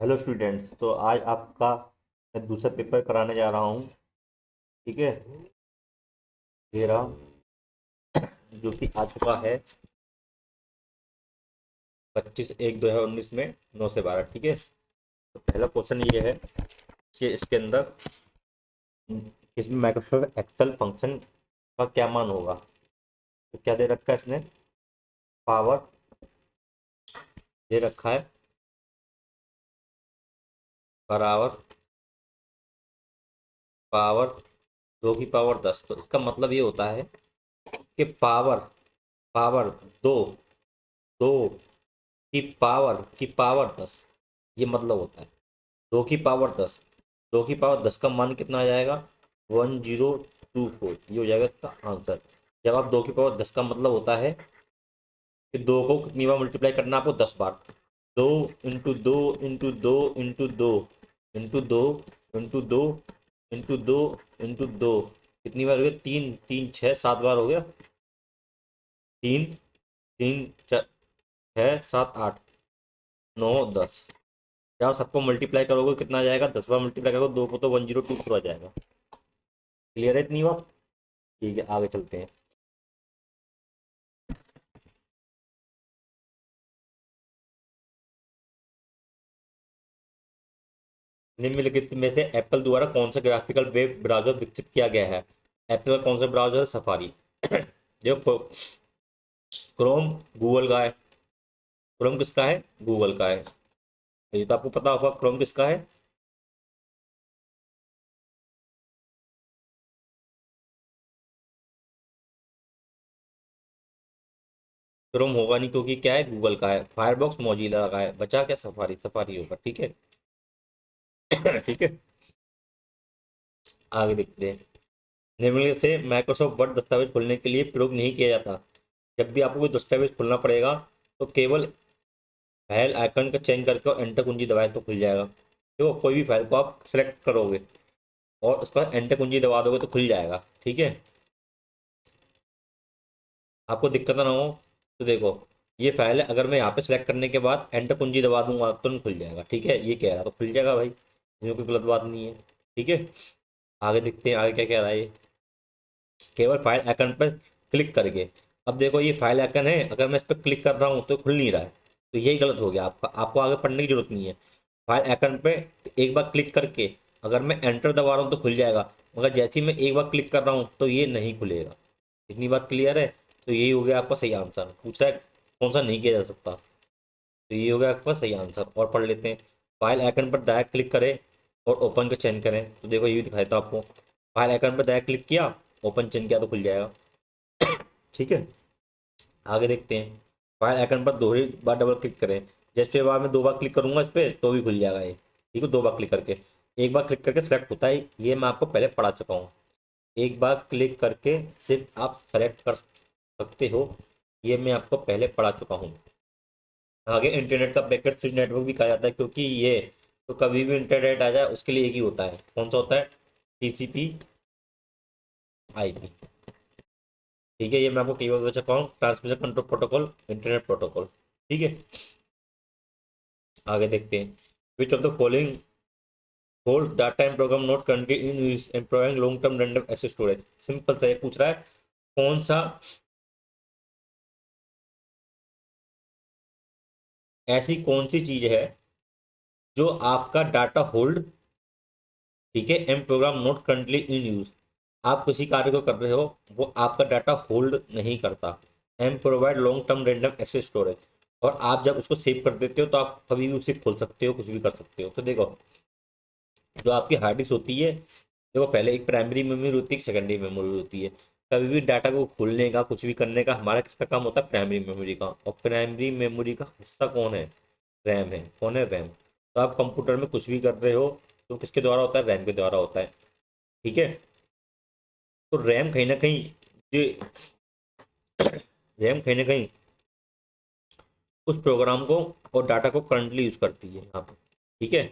Hello students. तो आज आपका मैं दूसरा पेपर कराने जा रहा हूँ। ठीक है। ये रहा, जो कि आ चुका है 25/1/2019 में 9 से 12। ठीक है। तो पहला क्वेश्चन ये है कि इसके अंदर इसमें माइक्रोसॉफ्ट एक्सेल फंक्शन का क्या मान होगा। तो क्या दे रखा है इसने, पावर दे रखा है बराबर पावर 2 की पावर 10। तो इसका मतलब ये होता है कि पावर पावर दो दो की पावर 10, ये मतलब होता है 2 की पावर 10। 2 की पावर 10 का मान कितना आ जाएगा, 1024। ये हो जाएगा इसका आंसर। जब आप 2 की पावर 10 का मतलब होता है कि दो को कितनी बार मल्टीप्लाई करना है आपको, 10 बार। 2 into 2 into 2 into 2 into 2 into 2 into 2 into 2, कितनी बार हो गया, 3 3 6 7 बार हो गया। 3 3 6 7 8 9 10। जब आप सबको मल्टीप्लाई करोगे कितना आ जाएगा, 10 बार मल्टीप्लाई करोगे दो को तो 1024 आ जाएगा। क्लियर है इतनी बात। ठीक है, आगे चलते हैं। निम्नलिखित में से एप्पल द्वारा कौन सा ग्राफिकल वेब ब्राउजर विकसित किया गया है। एप्पल का कौन सा ब्राउजर है, सफारी। देखो, क्रोम गूगल का है। क्रोम किसका है, गूगल का है। ये तो आपको पता होगा क्रोम किसका है। क्रोम होगा नहीं, क्योंकि क्या है, गूगल का है। फायरबॉक्स मोजिला का है। बचा क्या, सफारी। सफारी होगा। ठीक है। ठीक है, आगे देखते हैं। निम्नलिखित से माइक्रोसॉफ्ट वर्ड दस्तावेज खोलने के लिए प्रयोग नहीं किया जाता। जब भी आपको कोई दस्तावेज खोलना पड़ेगा तो केवल फाइल आइकन का चेंज करके और एंटर कुंजी दबाए तो खुल जाएगा। देखो, कोई भी फाइल को आप सेलेक्ट करोगे और उस पर एंटर कुंजी दबा दोगे तो खुल जाएगा। ठीक है, आपको दिक्कत ना हो। तो देखो, ये फाइल है, अगर मैं यहाँ पे सेलेक्ट करने के बाद एंटर कुंजी दबा दूंगा तो नहीं खुल जाएगा। ठीक है, ये कह रहा तो खुल जाएगा भाई, इसमें कोई गलत बात नहीं है। ठीक है, आगे देखते हैं आगे क्या कह रहा है ये। केवल फाइल आइकन पर क्लिक करके। अब देखो, ये फाइल आइकन है, अगर मैं इस पर क्लिक कर रहा हूँ तो खुल नहीं रहा है। तो यही गलत हो गया आपका, आपको आगे पढ़ने की जरूरत नहीं है। फाइल आइकन पे एक बार क्लिक करके अगर मैं एंटर दबा रहा हूँ तो खुल जाएगा, मगर जैसे ही मैं एक बार क्लिक कर रहा हूँ तो ये नहीं खुलेगा। इतनी बात क्लियर है। तो यही हो गया आपका सही आंसर। पूछा है कौन सा नहीं किया जा सकता, तो ये हो गया आपका सही आंसर। और पढ़ लेते हैं। फाइल आइकन पर डायरेक्ट क्लिक करें और ओपन का चयन करें। तो देखो, ये भी दिखाया था आपको। फाइल आइकन पर डायरेक्ट क्लिक किया, ओपन चयन किया तो खुल जाएगा। ठीक है, आगे देखते हैं। फाइल आइकन पर दो ही बार डबल क्लिक करें। जैसे बार मैं 2 बार क्लिक करूंगा इस पर तो भी खुल जाएगा ये। ठीक है, 2 बार क्लिक करके। एक बार क्लिक करके सेलेक्ट होता है, ये मैं आपको पहले पढ़ा चुका हूँ। एक बार क्लिक करके सिर्फ आप सेलेक्ट कर सकते हो, ये मैं आपको पहले पढ़ा चुका हूँ। आगे इंटरनेट का पैकेट स्विच नेटवर्क भी कहा जाता है, क्योंकि ये तो कभी भी इंटरनेट आ जाए उसके लिए एक ही होता है। कौन सा होता है, टीसीपी आईपी। ठीक है, ये मैं आपको कई बार बता चुका हूँ, transmission control protocol, internet protocol. ठीक है, आगे देखते हैं। Which of the following hold data and program not currently in use employing long term random access storage. Simple सा ये पूछ रहा है, कौन सा ऐसी कौन सी चीज है जो आपका डाटा होल्ड, ठीक है, and program not currently in use. आप किसी कार्य को कर रहे हो, वो आपका डाटा होल्ड नहीं करता। And provide long term random access storage. और आप जब उसको सेव कर देते हो तो आप कभी भी उसे खोल सकते हो, कुछ भी कर सकते हो। तो देखो, जो आपकी हार्ड डिस्क होती है, देखो पहले एक प्राइमरी मेमोरी होती है, एक सेकेंडरी मेमोरी होती है। कभी भी डाटा को खोलने का, कुछ भी करने का हमारा किसका काम होता है, प्राइमरी मेमोरी का। और प्राइमरी मेमोरी का हिस्सा कौन है, रैम है। कौन है, रैम। तो आप कंप्यूटर में कुछ भी कर रहे हो तो किसके द्वारा होता है, रैम के द्वारा होता है। ठीक है, तो रैम कहीं ना कहीं, जो रैम कहीं ना कहीं उस प्रोग्राम को और डाटा को करंटली यूज करती है यहाँ पे। ठीक है,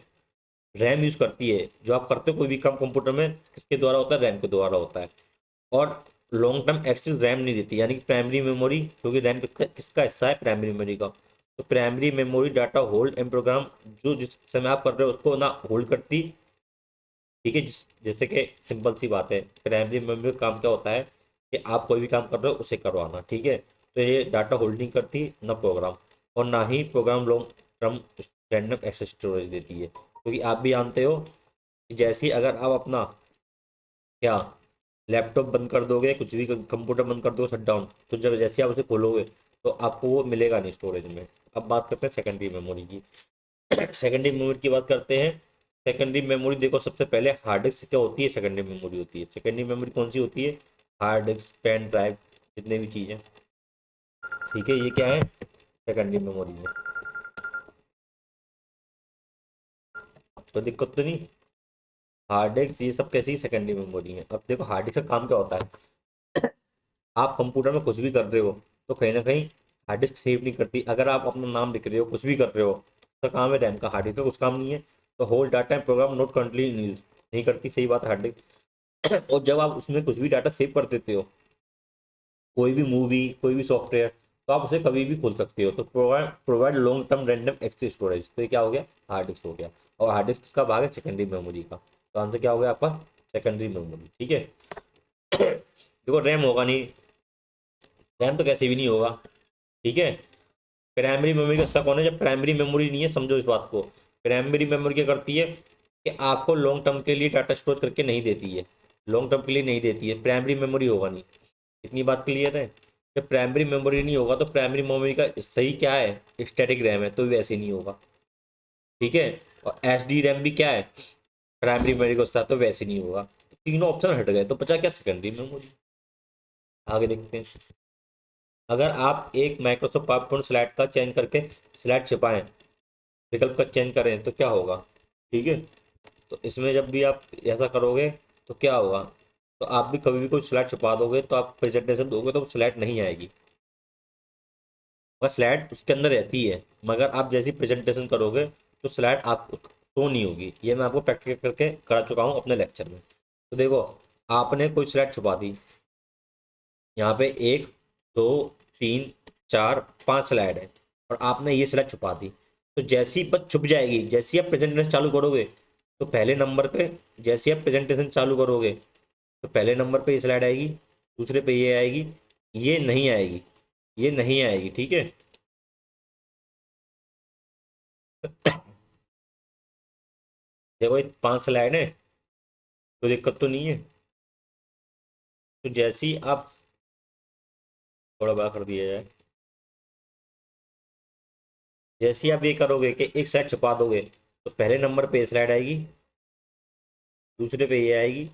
रैम यूज करती है। जो आप करते हो कोई भी काम कंप्यूटर में, किसके द्वारा होता है, रैम के द्वारा होता है। और लॉन्ग टर्म एक्सेस रैम नहीं देती, यानी कि प्राइमरी मेमोरी, क्योंकि रैम किसका हिस्सा है, प्राइमरी मेमोरी का। तो primary memory data hold and program जो जिस समय आप कर रहे हो उसको ना होल्ड करती, ठीक है। जैसे कि सिंपल सी बात है, प्राइमरी मेमोरी का काम क्या होता है कि आप कोई भी काम कर रहे हो उसे करवाना, ठीक है। तो ये डाटा होल्डिंग करती ना प्रोग्राम, और ना ही program long term random access storage देती है, क्योंकि आप भी जानते हो कि जैसे ही अगर आप अपना क्या लैपटॉप बंद कर दोगे, कुछ भी कंप्यूटर बंद कर दोगे शट डाउन, तो जब जैसे आप उसे खोलोगे तो आपको वो मिलेगा नहीं स्टोरेज में। अब बात करते हैं सेकेंडरी मेमोरी की। सेकेंडरी मेमोरी की बात करते हैं। सेकेंडरी मेमोरी देखो, सबसे पहले हार्ड डिस्क क्या होती है, सेकेंडरी मेमोरी होती है। सेकेंडरी मेमोरी कौन सी होती है? हार्ड डिस्क, पेन ड्राइव, जितने भी चीज़ें, ठीक है, ये क्या है सेकेंडरी मेमोरी में। तो दिक्कत तो नहीं। हार्ड डिस्क ये सब कैसी सेकेंडरी मेमोरी है। अब देखो हार्ड डिस्क का काम क्या होता है, आप कंप्यूटर में कुछ भी कर रहे हो तो कहीं ना कहीं हार्ड डिस्क सेव नहीं करती। अगर आप अपना नाम लिख रहे हो, कुछ भी कर रहे हो, तो काम है रैम का, हार्ड डिस्क का कुछ काम नहीं है। तो whole data and program not currently in use नहीं करती, सही बात है हार्ड डिस्क। और जब आप उसमें कुछ भी डाटा सेव कर देते हो, कोई भी मूवी, कोई भी सॉफ्टवेयर, तो आप उसे कभी भी खोल सकते हो। तो provide long term random access storage, तो ये क्या हो गया, हार्ड डिस्क हो गया। और हार्ड डिस्क का भाग है सेकेंडरी मेमोरी का, तो आंसर क्या हो गया आपका, सेकेंडरी मेमोरी, ठीक है। देखो रैम होगा नहीं, रैम तो कैसे भी नहीं होगा, ठीक है। प्राइमरी मेमोरी का हिस्सा कौन है? जब प्राइमरी मेमोरी नहीं है, समझो इस बात को। प्राइमरी मेमोरी क्या करती है कि आपको लॉन्ग टर्म के लिए डाटा स्टोर करके नहीं देती है, लॉन्ग टर्म के लिए नहीं देती है, प्राइमरी मेमोरी होगा नहीं। इतनी बात क्लियर है। जब प्राइमरी मेमोरी नहीं होगा तो प्राइमरी मेमोरी का सही क्या है, स्टैटिक रैम है, तो वैसे नहीं होगा, ठीक है। और एच डी रैम भी क्या है, प्राइमरी मेमोरी के साथ, तो वैसे नहीं होगा। तीनों ऑप्शन हट गए, तो बचा क्या, सेकेंडरी मेमोरी। आगे देखते हैं। अगर आप एक माइक्रोसॉफ्ट पावरपॉइंट स्लाइड का चयन करके स्लाइड छिपाएं, विकल्प का चयन करें, तो क्या होगा, ठीक है। तो इसमें जब भी आप ऐसा करोगे तो क्या होगा, तो आप भी कभी भी कोई स्लाइड छुपा दोगे तो आप प्रेजेंटेशन दोगे तो स्लाइड नहीं आएगी, और स्लाइड उसके अंदर रहती है, मगर आप जैसी प्रेजेंटेशन करोगे तो स्लाइड आप शो नहीं होगी। ये मैं आपको प्रैक्टिकल करके करा चुका हूँ अपने लेक्चर में। तो देखो, आपने कोई स्लाइड छुपा दी, यहाँ पे एक, दो, तीन, चार, पांच स्लाइड है, और आपने ये स्लाइड छुपा दी। तो जैसी बस छुप जाएगी, जैसी आप प्रेजेंटेशन चालू करोगे तो पहले नंबर पे, जैसे आप प्रेजेंटेशन चालू करोगे तो पहले नंबर पे ये स्लाइड आएगी, दूसरे पे ये आएगी, ये नहीं आएगी, ये नहीं आएगी, ठीक है। देखो ये पांच स्लाइड है, तो दिक्कत तो नहीं है। तो जैसी आप, थोड़ा बड़ा कर दिया जाए, जैसे ही आप ये करोगे कि एक स्लाइड छुपा दोगे तो पहले नंबर पे स्लाइड आएगी, दूसरे पे ये आएगी,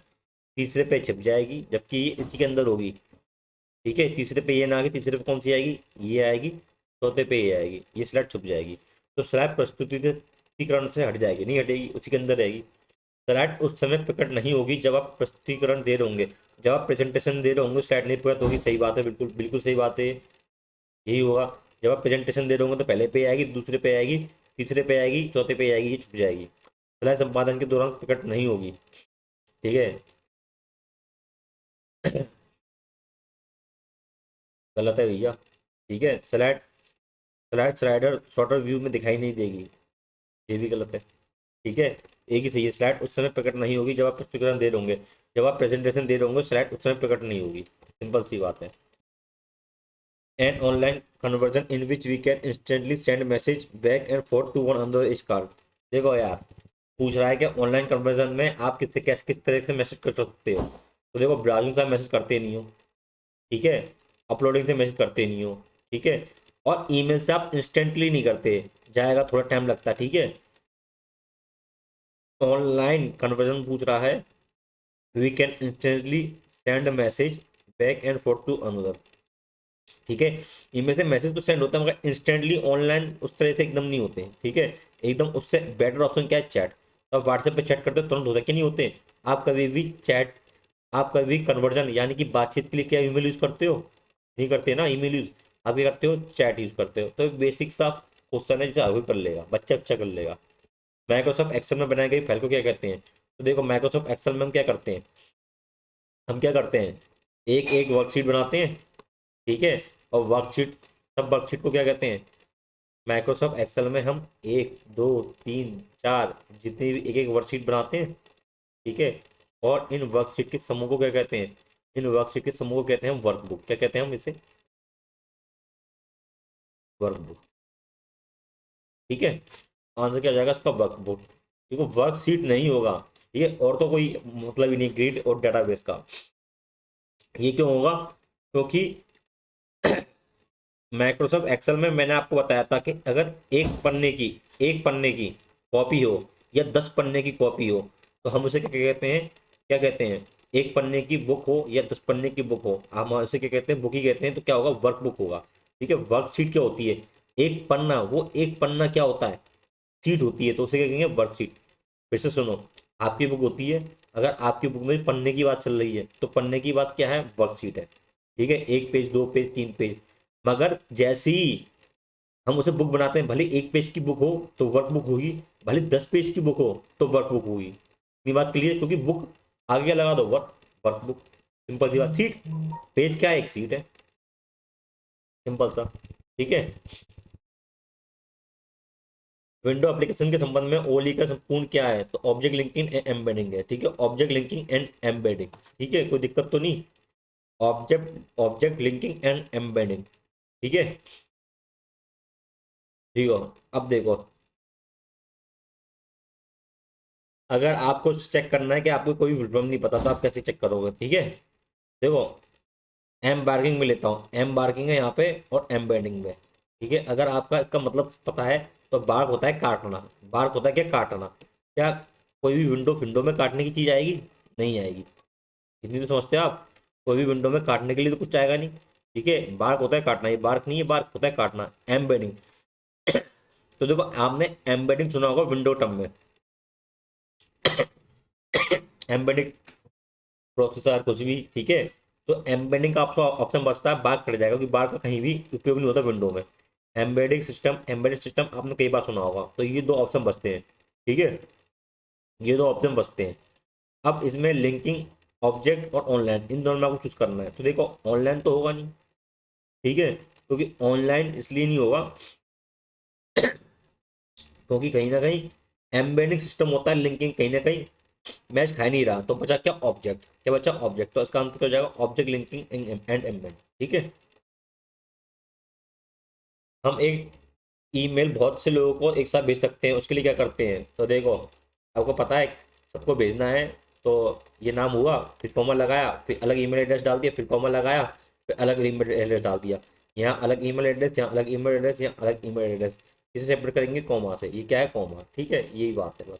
तीसरे पे छिप जाएगी, जबकि ये इसी के अंदर होगी, ठीक है। तीसरे पे ये ना आएगी, तीसरे पे कौन सी आएगी, ये आएगी, चौथे पे ये आएगी, ये स्लाइड छुप जाएगी। तो स्लाइड प्रस्तुतिकरण से हट जाएगी, नहीं हटेगी, उसी के अंदर रहेगी। स्लाइड उस समय प्रकट नहीं होगी जब आप प्रस्तुतिकरण दे रहे होंगे, जब आप प्रेजेंटेशन दे रहे होंगे स्लाइड नहीं प्रकट होगी, सही बात है, बिल्कुल बिल्कुल सही बात है, यही होगा। जब आप प्रेजेंटेशन दे रहे होंगे तो पहले पे आएगी, दूसरे पे आएगी, तीसरे पे आएगी, चौथे पे आएगी, ये छुप जाएगी, स्लाइड संपादन के दौरान प्रकट नहीं होगी, ठीक है। गलत है भैया, ठीक है। Slide slide slider shorter view में दिखाई नहीं देगी, ये भी गलत है, ठीक है। एक ही सही है, स्लाइड उस समय प्रकट नहीं होगी जब आप प्रस्तुतिकरण दे रहे होंगे, जब आप प्रेजेंटेशन दे रहे होंगे स्लाइड उस समय प्रकट नहीं होगी, सिंपल सी बात है। An online conversion in which we can instantly send message back and forth to one another is called. देखो यार, पूछ रहा है कि ऑनलाइन कन्वर्जन में आप किससे कैसे किस तरह से मैसेज कर सकते हो। तो देखो, ब्राउजिंग से आप मैसेज करते नहीं हो, ठीक है। अपलोडिंग से मैसेज करते नहीं हो, ठीक है। और ईमेल से आप इंस्टेंटली नहीं करते, जाएगा, थोड़ा टाइम लगता है, ठीक है। ऑनलाइन कन्वर्जन पूछ रहा है, we can instantly send message back and forth to another, ठीक है। ईमेल से मैसेज तो सेंड होता है मगर इंस्टेंटली ऑनलाइन उस तरह से एकदम नहीं होते, ठीक है। एकदम उससे बेटर ऑप्शन क्या है, चैट। तो आप व्हाट्सएप पे चैट करते हो तुरंत होता है कि नहीं होते। आप कभी भी चैट, आप कभी भी कन्वर्जन यानी कि बातचीत के लिए क्या ईमेल यूज करते हो, नहीं करते ना ईमेल यूज, आप ये करते हो चैट यूज करते हो। तो बेसिक सा क्वेश्चन है जिसे हर कोई कर लेगा, बच्चा अच्छा कर लेगा। माइक्रोसॉफ्ट एक्सेल में बनाई गई फाइल को क्या कहते हैं? तो देखो माइक्रोसॉफ्ट एक्सेल में हम क्या करते हैं, हम क्या करते हैं, एक एक वर्कशीट बनाते हैं, ठीक है। और वर्कशीट, सब वर्कशीट को क्या कहते हैं, माइक्रोसॉफ्ट एक्सेल में हम 1 2 3 4 जितनी भी एक एक वर्कशीट बनाते हैं, ठीक है। और इन वर्कशीट के समूह को क्या कहते हैं? इन वर्कशीट के समूह को कहते हैं वर्कबुक। क्या कहते हैं हम इसे? वर्कबुक, ठीक है। आंसर क्या हो जाएगा इसका? वर्कबुक। देखो वर्कशीट नहीं होगा, ठीक है, और तो कोई मतलब ही नहीं ग्रिड और डेटाबेस का। ये क्यों होगा? क्योंकि माइक्रोसॉफ्ट एक्सेल में मैंने आपको बताया था कि अगर एक पन्ने की कॉपी हो या 10 पन्ने की कॉपी हो, तो हम उसे क्या कहते हैं? क्या कहते हैं? एक पन्ने की बुक हो या 10 पन्ने की बुक हो, हम उसे क्या कहते हैं? बुक ही कहते हैं। तो क्या होगा? वर्कबुक होगा, ठीक है। वर्कशीट क्या होती है? एक पन्ना, वो एक पन्ना क्या होता है? शीट होती है, तो उसे क्या कहेंगे? वर्कशीट। फिर से सुनो, आपकी बुक होती है, अगर आपकी बुक में पन्ने की बात चल रही है तो पन्ने की बात क्या है? वर्कशीट है, ठीक है। 1 पेज, 2 पेज, 3 पेज। मगर जैसे ही हम उसे बुक बनाते हैं, भले 1 पेज की बुक हो तो वर्कबुक होगी, भले 10 पेज की बुक हो तो वर्कबुक होगी। इतनी बात क्लियर? क्योंकि बुक आगे क्या लगा दो? वर्कबुक। सिंपल सी बात। सीट, पेज क्या है? एक सीट है, सिंपल सा, ठीक है। विंडो एप्लीकेशन के संबंध में ओली का संपूर्ण क्या है? तो ऑब्जेक्ट लिंकिंग एंड एम्बेडिंग है, ठीक है। ऑब्जेक्ट लिंकिंग एंड एम्बेडिंग, ठीक है, कोई दिक्कत तो नहीं। ऑब्जेक्ट लिंकिंग एंड एम्बेडिंग, ठीक है। ठीक हो? अब देखो, अगर आपको चेक करना है कि आपको कोई विवरण नहीं पता तो आप कैसे चेक करोगे? ठीक है, देखो, एम बार्किंग में लेता हूँ। एम बार्किंग है यहाँ पे और एम्बेडिंग में, ठीक है। अगर आपका इसका मतलब पता है तो बार्क होता है काटना। बार्क होता है क्या? काटना। क्या कोई भी विंडो विंडो में काटने की चीज़ आएगी? नहीं आएगी। इतनी तो समझते हो आप? कोई भी विंडो में काटने के लिए तो कुछ आएगा नहीं, ठीक है। बार्क होता है काटना, ये बार्क नहीं है, बार्क होता है काटना। एम्बेडिंग, तो देखो आपने एम्बेडिंग सुना होगा विंडो टर्म में। एम्बेडिंग प्रोसेसर कुछ भी, ठीक है। तो एम्बेडिंग का आपको ऑप्शन बचता है, बार्क कट जाएगा, क्योंकि बार्क का कहीं भी उपयोग नहीं होता विंडो में। एम्बेडेड सिस्टम आपने कई बार सुना होगा, तो ये दो ऑप्शन बचते हैं, ठीक है। ये दो ऑप्शन बचते हैं। अब इसमें लिंकिंग ऑब्जेक्ट और ऑनलाइन, इन दोनों में आपको चूज करना है। तो देखो ऑनलाइन तो होगा नहीं, ठीक है, क्योंकि ऑनलाइन इसलिए नहीं होगा क्योंकि कहीं ना कहीं एम्बेडिंग सिस्टम होता है, लिंकिंग कहीं ना कहीं मैच खा नहीं रहा। तो बचा क्या? ऑब्जेक्ट। क्या बचा? ऑब्जेक्ट। तो इसका आंसर क्या हो जाएगा? ऑब्जेक्ट लिंकिंग एंड एम्बेड, ठीक है। हम एक ईमेल बहुत से लोगों को एक साथ भेज सकते हैं, उसके लिए क्या करते हैं? तो देखो, आपको पता है सबको भेजना है, तो ये नाम हुआ, फिर कॉमा लगाया, फिर अलग ईमेल एड्रेस डाल दिया, फिर कॉमा लगाया, फिर अलग ईमेल एड्रेस डाल दिया। यहाँ अलग ईमेल एड्रेस, यहाँ अलग ईमेल एड्रेस, यहाँ अलग ईमेल एड्रेस। इसे सेपरेट करेंगे कॉमा से। ये क्या है? कॉमा, ठीक है, यही बात है बस।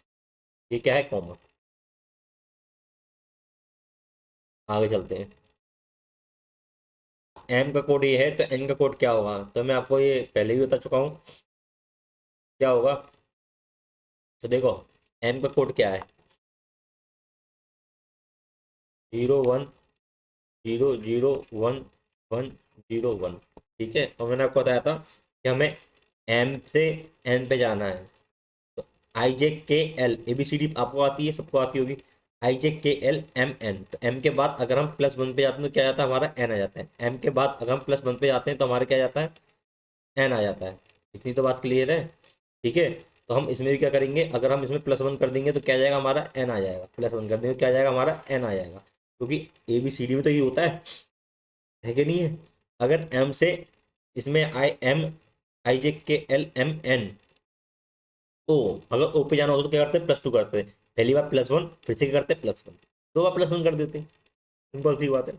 ये क्या है? कॉमा। आगे चलते हैं। एम का कोड ये है, तो एन का कोड क्या होगा? तो मैं आपको ये पहले ही बता चुका हूँ क्या होगा। तो देखो, एम का कोड क्या है? 01 0 0 1 1 0 1, ठीक है। और मैंने आपको बताया था कि हमें एम से एन पे जाना है। तो I J K L, A B C D आपको आती है, सबको आती होगी। I J K L M N, तो एम के बाद अगर हम +1 पे जाते हैं तो क्या जाता है? हमारा एन आ जाता है। एम के बाद अगर हम +1 पे जाते हैं तो हमारा क्या जाता है? एन आ जाता है। इतनी तो बात क्लियर है, ठीक है। तो हम इसमें भी क्या करेंगे? अगर हम इसमें +1 कर देंगे तो क्या जाएगा? हमारा एन आ जाएगा। +1 कर देंगे तो क्या जाएगा? हमारा एन आ जाएगा। क्योंकि ए बी सी डी में तो ये होता है कि नहीं है? अगर एम से इसमें आई J K L M N, ओ, अगर ओ पे जाना होता तो क्या करते? +2 करते। पहली बार +1, फिर से क्या करते? +1, दो बार +1 कर देते। सिंपल सी बात है।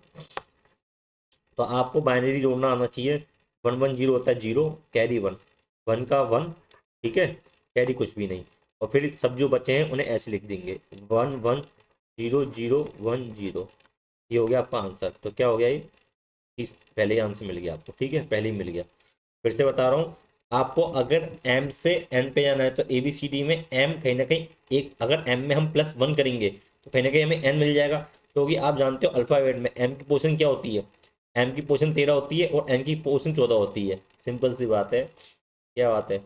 तो आपको बाइनरी जोड़ना आना चाहिए। 1 1 0 होता है 0, कैरी 1, 1 का 1, ठीक है, कैरी कुछ भी नहीं। और फिर सब जो बचे हैं उन्हें ऐसे लिख देंगे, 1 1 0 0 1 0। ये हो गया आपका आंसर। तो क्या हो गया ये? पहले ही आंसर मिल गया आपको, ठीक है, पहले ही मिल गया। फिर से बता रहा हूँ, आपको अगर एम से एन पे जाना है तो ए बी सी डी में एम कहीं ना कहीं एक, अगर एम में हम +1 करेंगे तो कहीं ना कहीं हमें एन मिल जाएगा। क्योंकि आप जानते हो अल्फाबेट में एम की पोजीशन क्या होती है? एम की पोजीशन 13 होती है और एन की पोजीशन 14 होती है। सिंपल सी बात है। क्या बात है?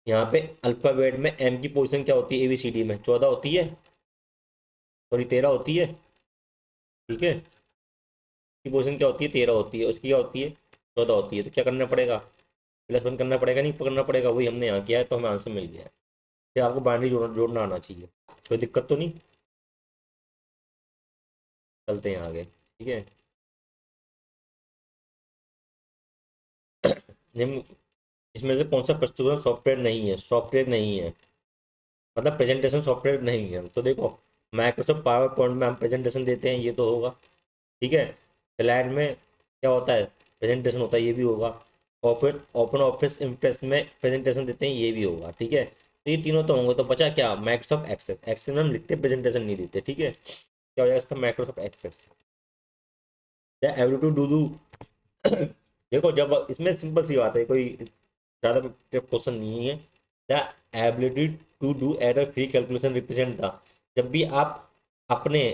यहाँ पे अल्फाबेट में एम की पोजीशन क्या होती है? ए बी सी डी में 14 होती है, सॉरी 13 होती है, ठीक है। की पोजीशन क्या होती है? 13 होती है, उसकी क्या होती है? 14 होती है। तो क्या करना पड़ेगा? +1 करना पड़ेगा नहीं करना पड़ेगा, वही हमने यहाँ किया है तो हमें आंसर मिल गया है। फिर आपको बाइनरी जोड़ना आना चाहिए, कोई दिक्कत तो नहीं। चलते हैं आगे, ठीक है। निम्न इसमें से कौन सा प्रस्तुतिकरण सॉफ्टवेयर नहीं है? सॉफ्टवेयर नहीं है मतलब प्रेजेंटेशन सॉफ्टवेयर नहीं है। तो देखो, माइक्रोसॉफ्ट पावर पॉइंट में हम प्रेजेंटेशन देते हैं, ये तो होगा, ठीक है। स्लाइड में क्या होता है? प्रेजेंटेशन होता है, ये भी होगा। ओपन ओपन ऑफिस इम्प्रेस में प्रेजेंटेशन देते हैं, ये भी होगा, ठीक है। तो ये तीनों तो होंगे, तो बचा क्या? Microsoft access. एक्सेस में हम लिखते प्रेजेंटेशन नहीं देते, ठीक है। क्या हो जाएगा इसका? Microsoft Access. Every to do do देखो, जब इसमें सिंपल सी बात है, कोई ज़्यादा क्वेश्चन नहीं है। The ability to do error free calculation represent the, जब भी आप अपने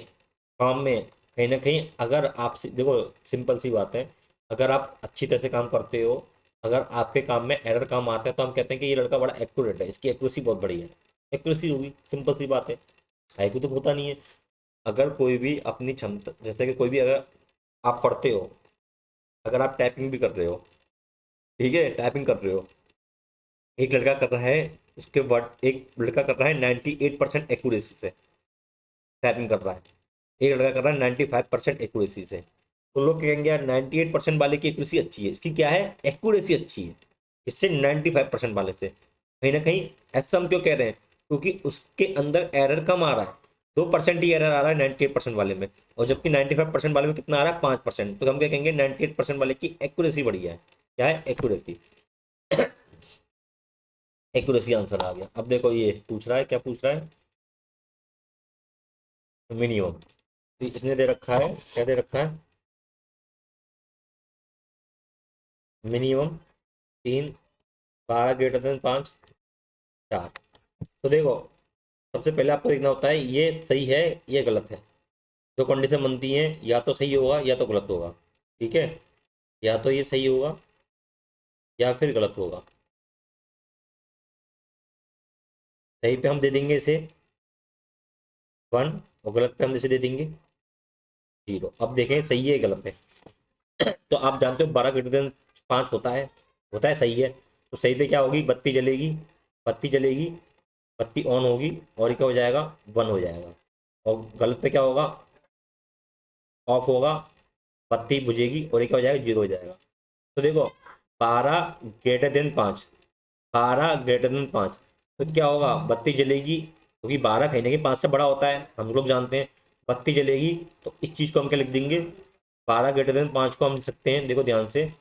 काम में कहीं ना कहीं, अगर आप देखो सिंपल सी बात है, अगर आप अच्छी तरह से काम करते हो, अगर आपके काम में एरर काम आता है, तो हम कहते हैं कि ये लड़का बड़ा एक्यूरेट है, इसकी एक्यूरेसी बहुत बढ़िया है। एक्यूरेसी होगी, सिंपल सी बात है। आईक्यू तो होता नहीं है। अगर कोई भी अपनी क्षमता, जैसे कि कोई भी, अगर आप पढ़ते हो, अगर आप टाइपिंग भी कर रहे हो, ठीक है, टाइपिंग कर रहे हो, एक लड़का कर रहा है, उसके वर्ड, एक लड़का कर रहा है 98% एक्यूरेसी से टाइपिंग कर रहा है, एक लड़का कर रहा है 95% एक्यूरेसी से। तो लोग कहेंगे यार 98% वाले की एक्यूरेसी अच्छी है, इसकी क्या है? एक्यूरेसी अच्छी है इससे 95% वाले से। कहीं ना कहीं ऐसा हम क्यों कह रहे हैं? क्योंकि उसके अंदर एरर कम आ रहा है, 2% ही एरर आ रहा है 98% वाले में, और जबकि 95% वाले में कितना आ रहा है? 5%। तो हम क्या कहेंगे? 98% वाले की एक्यूरेसी बढ़िया है। क्या है? एक्यूरेसी। एक्यूरेसी आंसर आ गया। अब देखो ये पूछ रहा है, क्या पूछ रहा है? मिनिमम। तो इसने दे रखा है, क्या दे रखा है? Minimum 3, 12 greater than 5, 4। तो देखो, सबसे पहले आपको देखना होता है ये सही है, ये गलत है। जो कंडीशन बनती है, या तो सही होगा या तो गलत होगा, ठीक है। या तो ये सही होगा या फिर गलत होगा। सही पे हम दे देंगे इसे 1, और गलत पे हम इसे दे देंगे 0। अब देखें सही है गलत है। तो आप जानते हो 12 ग्रेटर देन 5 होता है, होता है, सही है। तो सही पे क्या होगी? बत्ती जलेगी, बत्ती जलेगी, बत्ती ऑन होगी, और ये क्या हो जाएगा? 1 हो जाएगा। और गलत पे क्या होगा? ऑफ होगा, बत्ती बुझेगी, और ये क्या हो जाएगा? 0 हो जाएगा। तो देखो, 12 ग्रेटर देन 5, 12 ग्रेटर देन 5, तो क्या होगा? बत्ती जलेगी, क्योंकि 12 कहीं ना कहीं 5 से बड़ा होता है, हम लोग जानते हैं। बत्ती जलेगी, तो इस चीज़ को हम क्या लिख देंगे? 12 ग्रेटर देन 5 को हम लिख सकते हैं, देखो ध्यान से,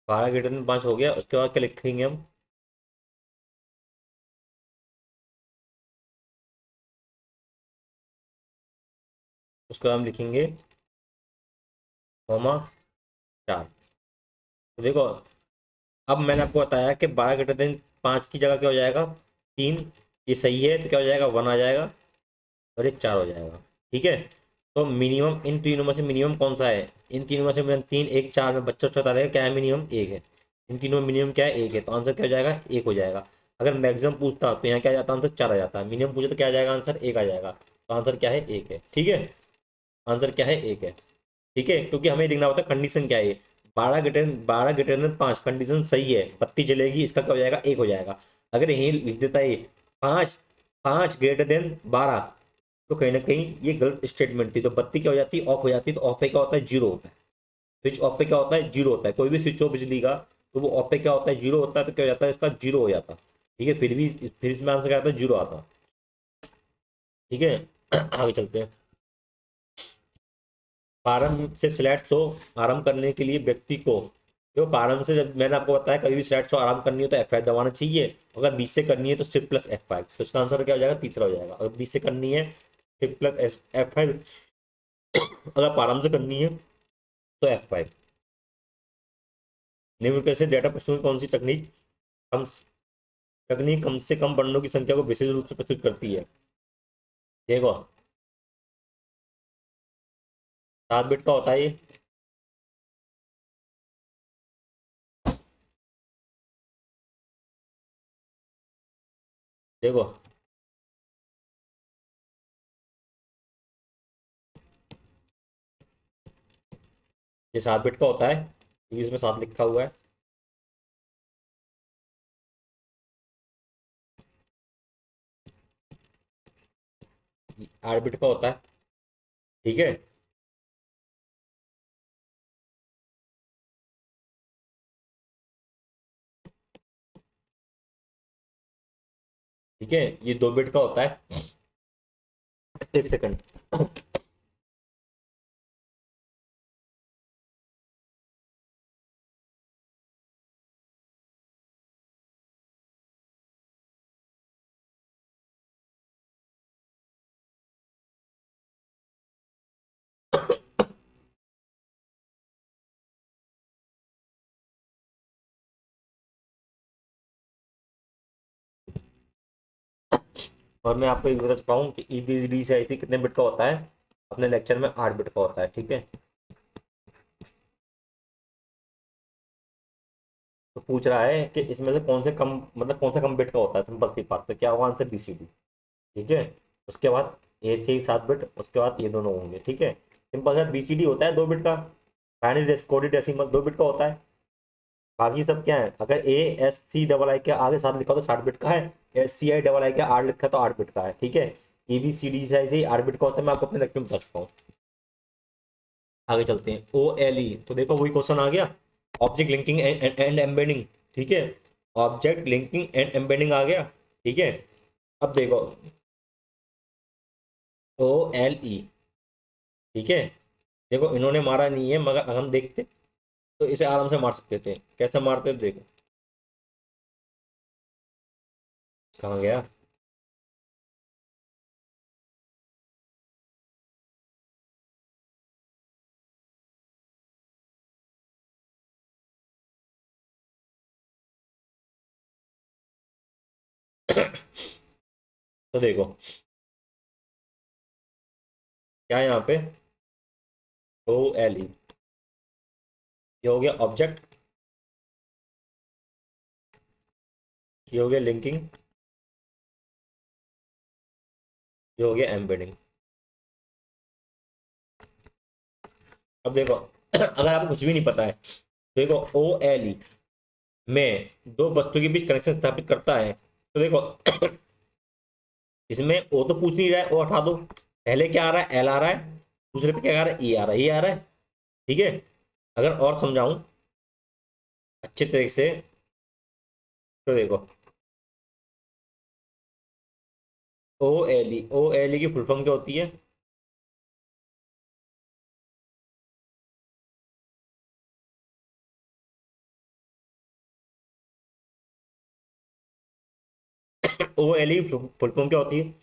12 ग्रेटर देन 5 हो गया, उसके बाद क्या लिखेंगे हम? उसको हम लिखेंगे कॉमा 4। तो देखो, अब मैंने आपको बताया कि 12 ग्रेटर देन 5 की जगह क्या हो जाएगा? 3। ये सही है, तो क्या हो जाएगा? 1 आ जाएगा, और ये 4 हो जाएगा, ठीक है। तो मिनिमम इन तीनों में से मिनिमम कौन सा है? इन तीनों में से मिनिमम 3, 1, 4 में बच्चा बता रहेगा क्या है? मिनिमम 1 है। इन तीनों में मिनिमम क्या है? 1 है, तो आंसर क्या हो जाएगा? 1 हो जाएगा। अगर मैक्सिमम पूछता तो यहाँ क्या आ जाता? आंसर 4 आ जाता। मिनिमम पूछे तो क्या आ जाएगा? आंसर 1 आ जाएगा। तो आंसर क्या है? 1 है, ठीक है। आंसर क्या है? 1 है, ठीक है। क्योंकि हमें देखना होता है कंडीशन क्या है। 12 ग्रेटर देन 5 कंडीशन सही है, बत्ती जलेगी, इसका क्या हो जाएगा? 1 हो जाएगा। अगर यही लिख देता है 5, 5 ग्रेटर देन 12, तो कहीं ना कहीं ये गलत स्टेटमेंट थी, तो बत्ती क्या हो जाती है? ऑफ हो जाती है। तो ऑफ पे क्या होता है? 0 होता है। स्विच ऑफ पे क्या होता है? 0 होता है। कोई भी स्विच ऑफ बिजली का, तो वो ऑफ पे क्या होता है? 0 होता है। तो क्या हो जाता है? इसका 0 हो जाता, ठीक है। फिर इसमें आंसर क्या आता है? 0 आता, ठीक है। आगे चलते हैं। प्रारंभ से स्लैट शो आरंभ करने के लिए व्यक्ति को, जो प्रारंभ से, जब मैंने आपको बताया कभी भी स्लैट शो आरंभ करनी हो तो F5 दबाना चाहिए। अगर 20 से करनी है तो Shift+F5। तो इसका आंसर क्या हो जाएगा? तीसरा हो जाएगा। अगर 20 से करनी है प्लस एस F5। अगर आप आराम से करनी है तो F5। निम्नलिखित से डेटा प्रस्तुत कौन सी कम तकनीक कम से कम वर्णों की संख्या को विशेष रूप से प्रस्तुत करती है? देखो 7 बिट का होता है ये। देखो ये 7 बिट का होता है, ये इसमें 7 लिखा हुआ है। ये 8 बिट का होता है, ठीक है। ठीक है, ये 2 बिट का होता है। एक सेकंड। और मैं आपको एक बात बताऊं कि ईबीडी से ऐसी कितने बिट का होता है? अपने लेक्चर में 8 बिट का होता है, ठीक है। तो पूछ रहा है कि इसमें से कौन से कम, मतलब कौन सा कम बिट का होता है, सिंपल सी बात। तो क्या होगा आंसर? BCD, ठीक है। उसके बाद ए से ही 7 बिट, उसके बाद ये दोनों होंगे, ठीक है। सिंपल सा BCD होता है 2 बिट का। बाइनरी कोडेड डेसिमल 2 बिट का होता है। बाकी सब क्या है? अगर ASCII के आगे 7 लिखा हो तो 60 बिट का है। SCII के 8 लिखा है तो 8 बिट का है, ठीक है। EBCD से ऐसे ही 8 बिट का होता है, मैं आपको अपने लेक्चर में बता चुका हूँ। आगे चलते हैं। OLE, तो देखो वही क्वेश्चन आ गया, ऑब्जेक्ट लिंकिंग एंड एम्बेडिंग, ठीक है। ऑब्जेक्ट लिंकिंग एंड एम्बेडिंग आ गया, ठीक है। अब देखो OLE, ठीक है। देखो इन्होंने मारा नहीं है, मगर अगर हम देखते तो इसे आराम से मार सकते थे। कैसे मारते थे? देखो कहाँ गया। तो देखो क्या है यहाँ पे, OLE, ये हो गया ऑब्जेक्ट, ये हो गया लिंकिंग, ये हो गया एम्बेडिंग। अब देखो अगर आपको कुछ भी नहीं पता है, देखो OLE में दो वस्तु के बीच कनेक्शन स्थापित करता है। तो देखो इसमें ओ तो पूछ नहीं रहा है, ओ हटा दो। पहले क्या आ रहा है? L आ रहा है, दूसरे पे क्या आ रहा है? E आ रहा है, ये आ रहा है, ठीक है। अगर और समझाऊं अच्छे तरीके से, तो देखो ओ एल ई की फुल फॉर्म क्या होती है? OLE फुल फॉर्म क्या होती है?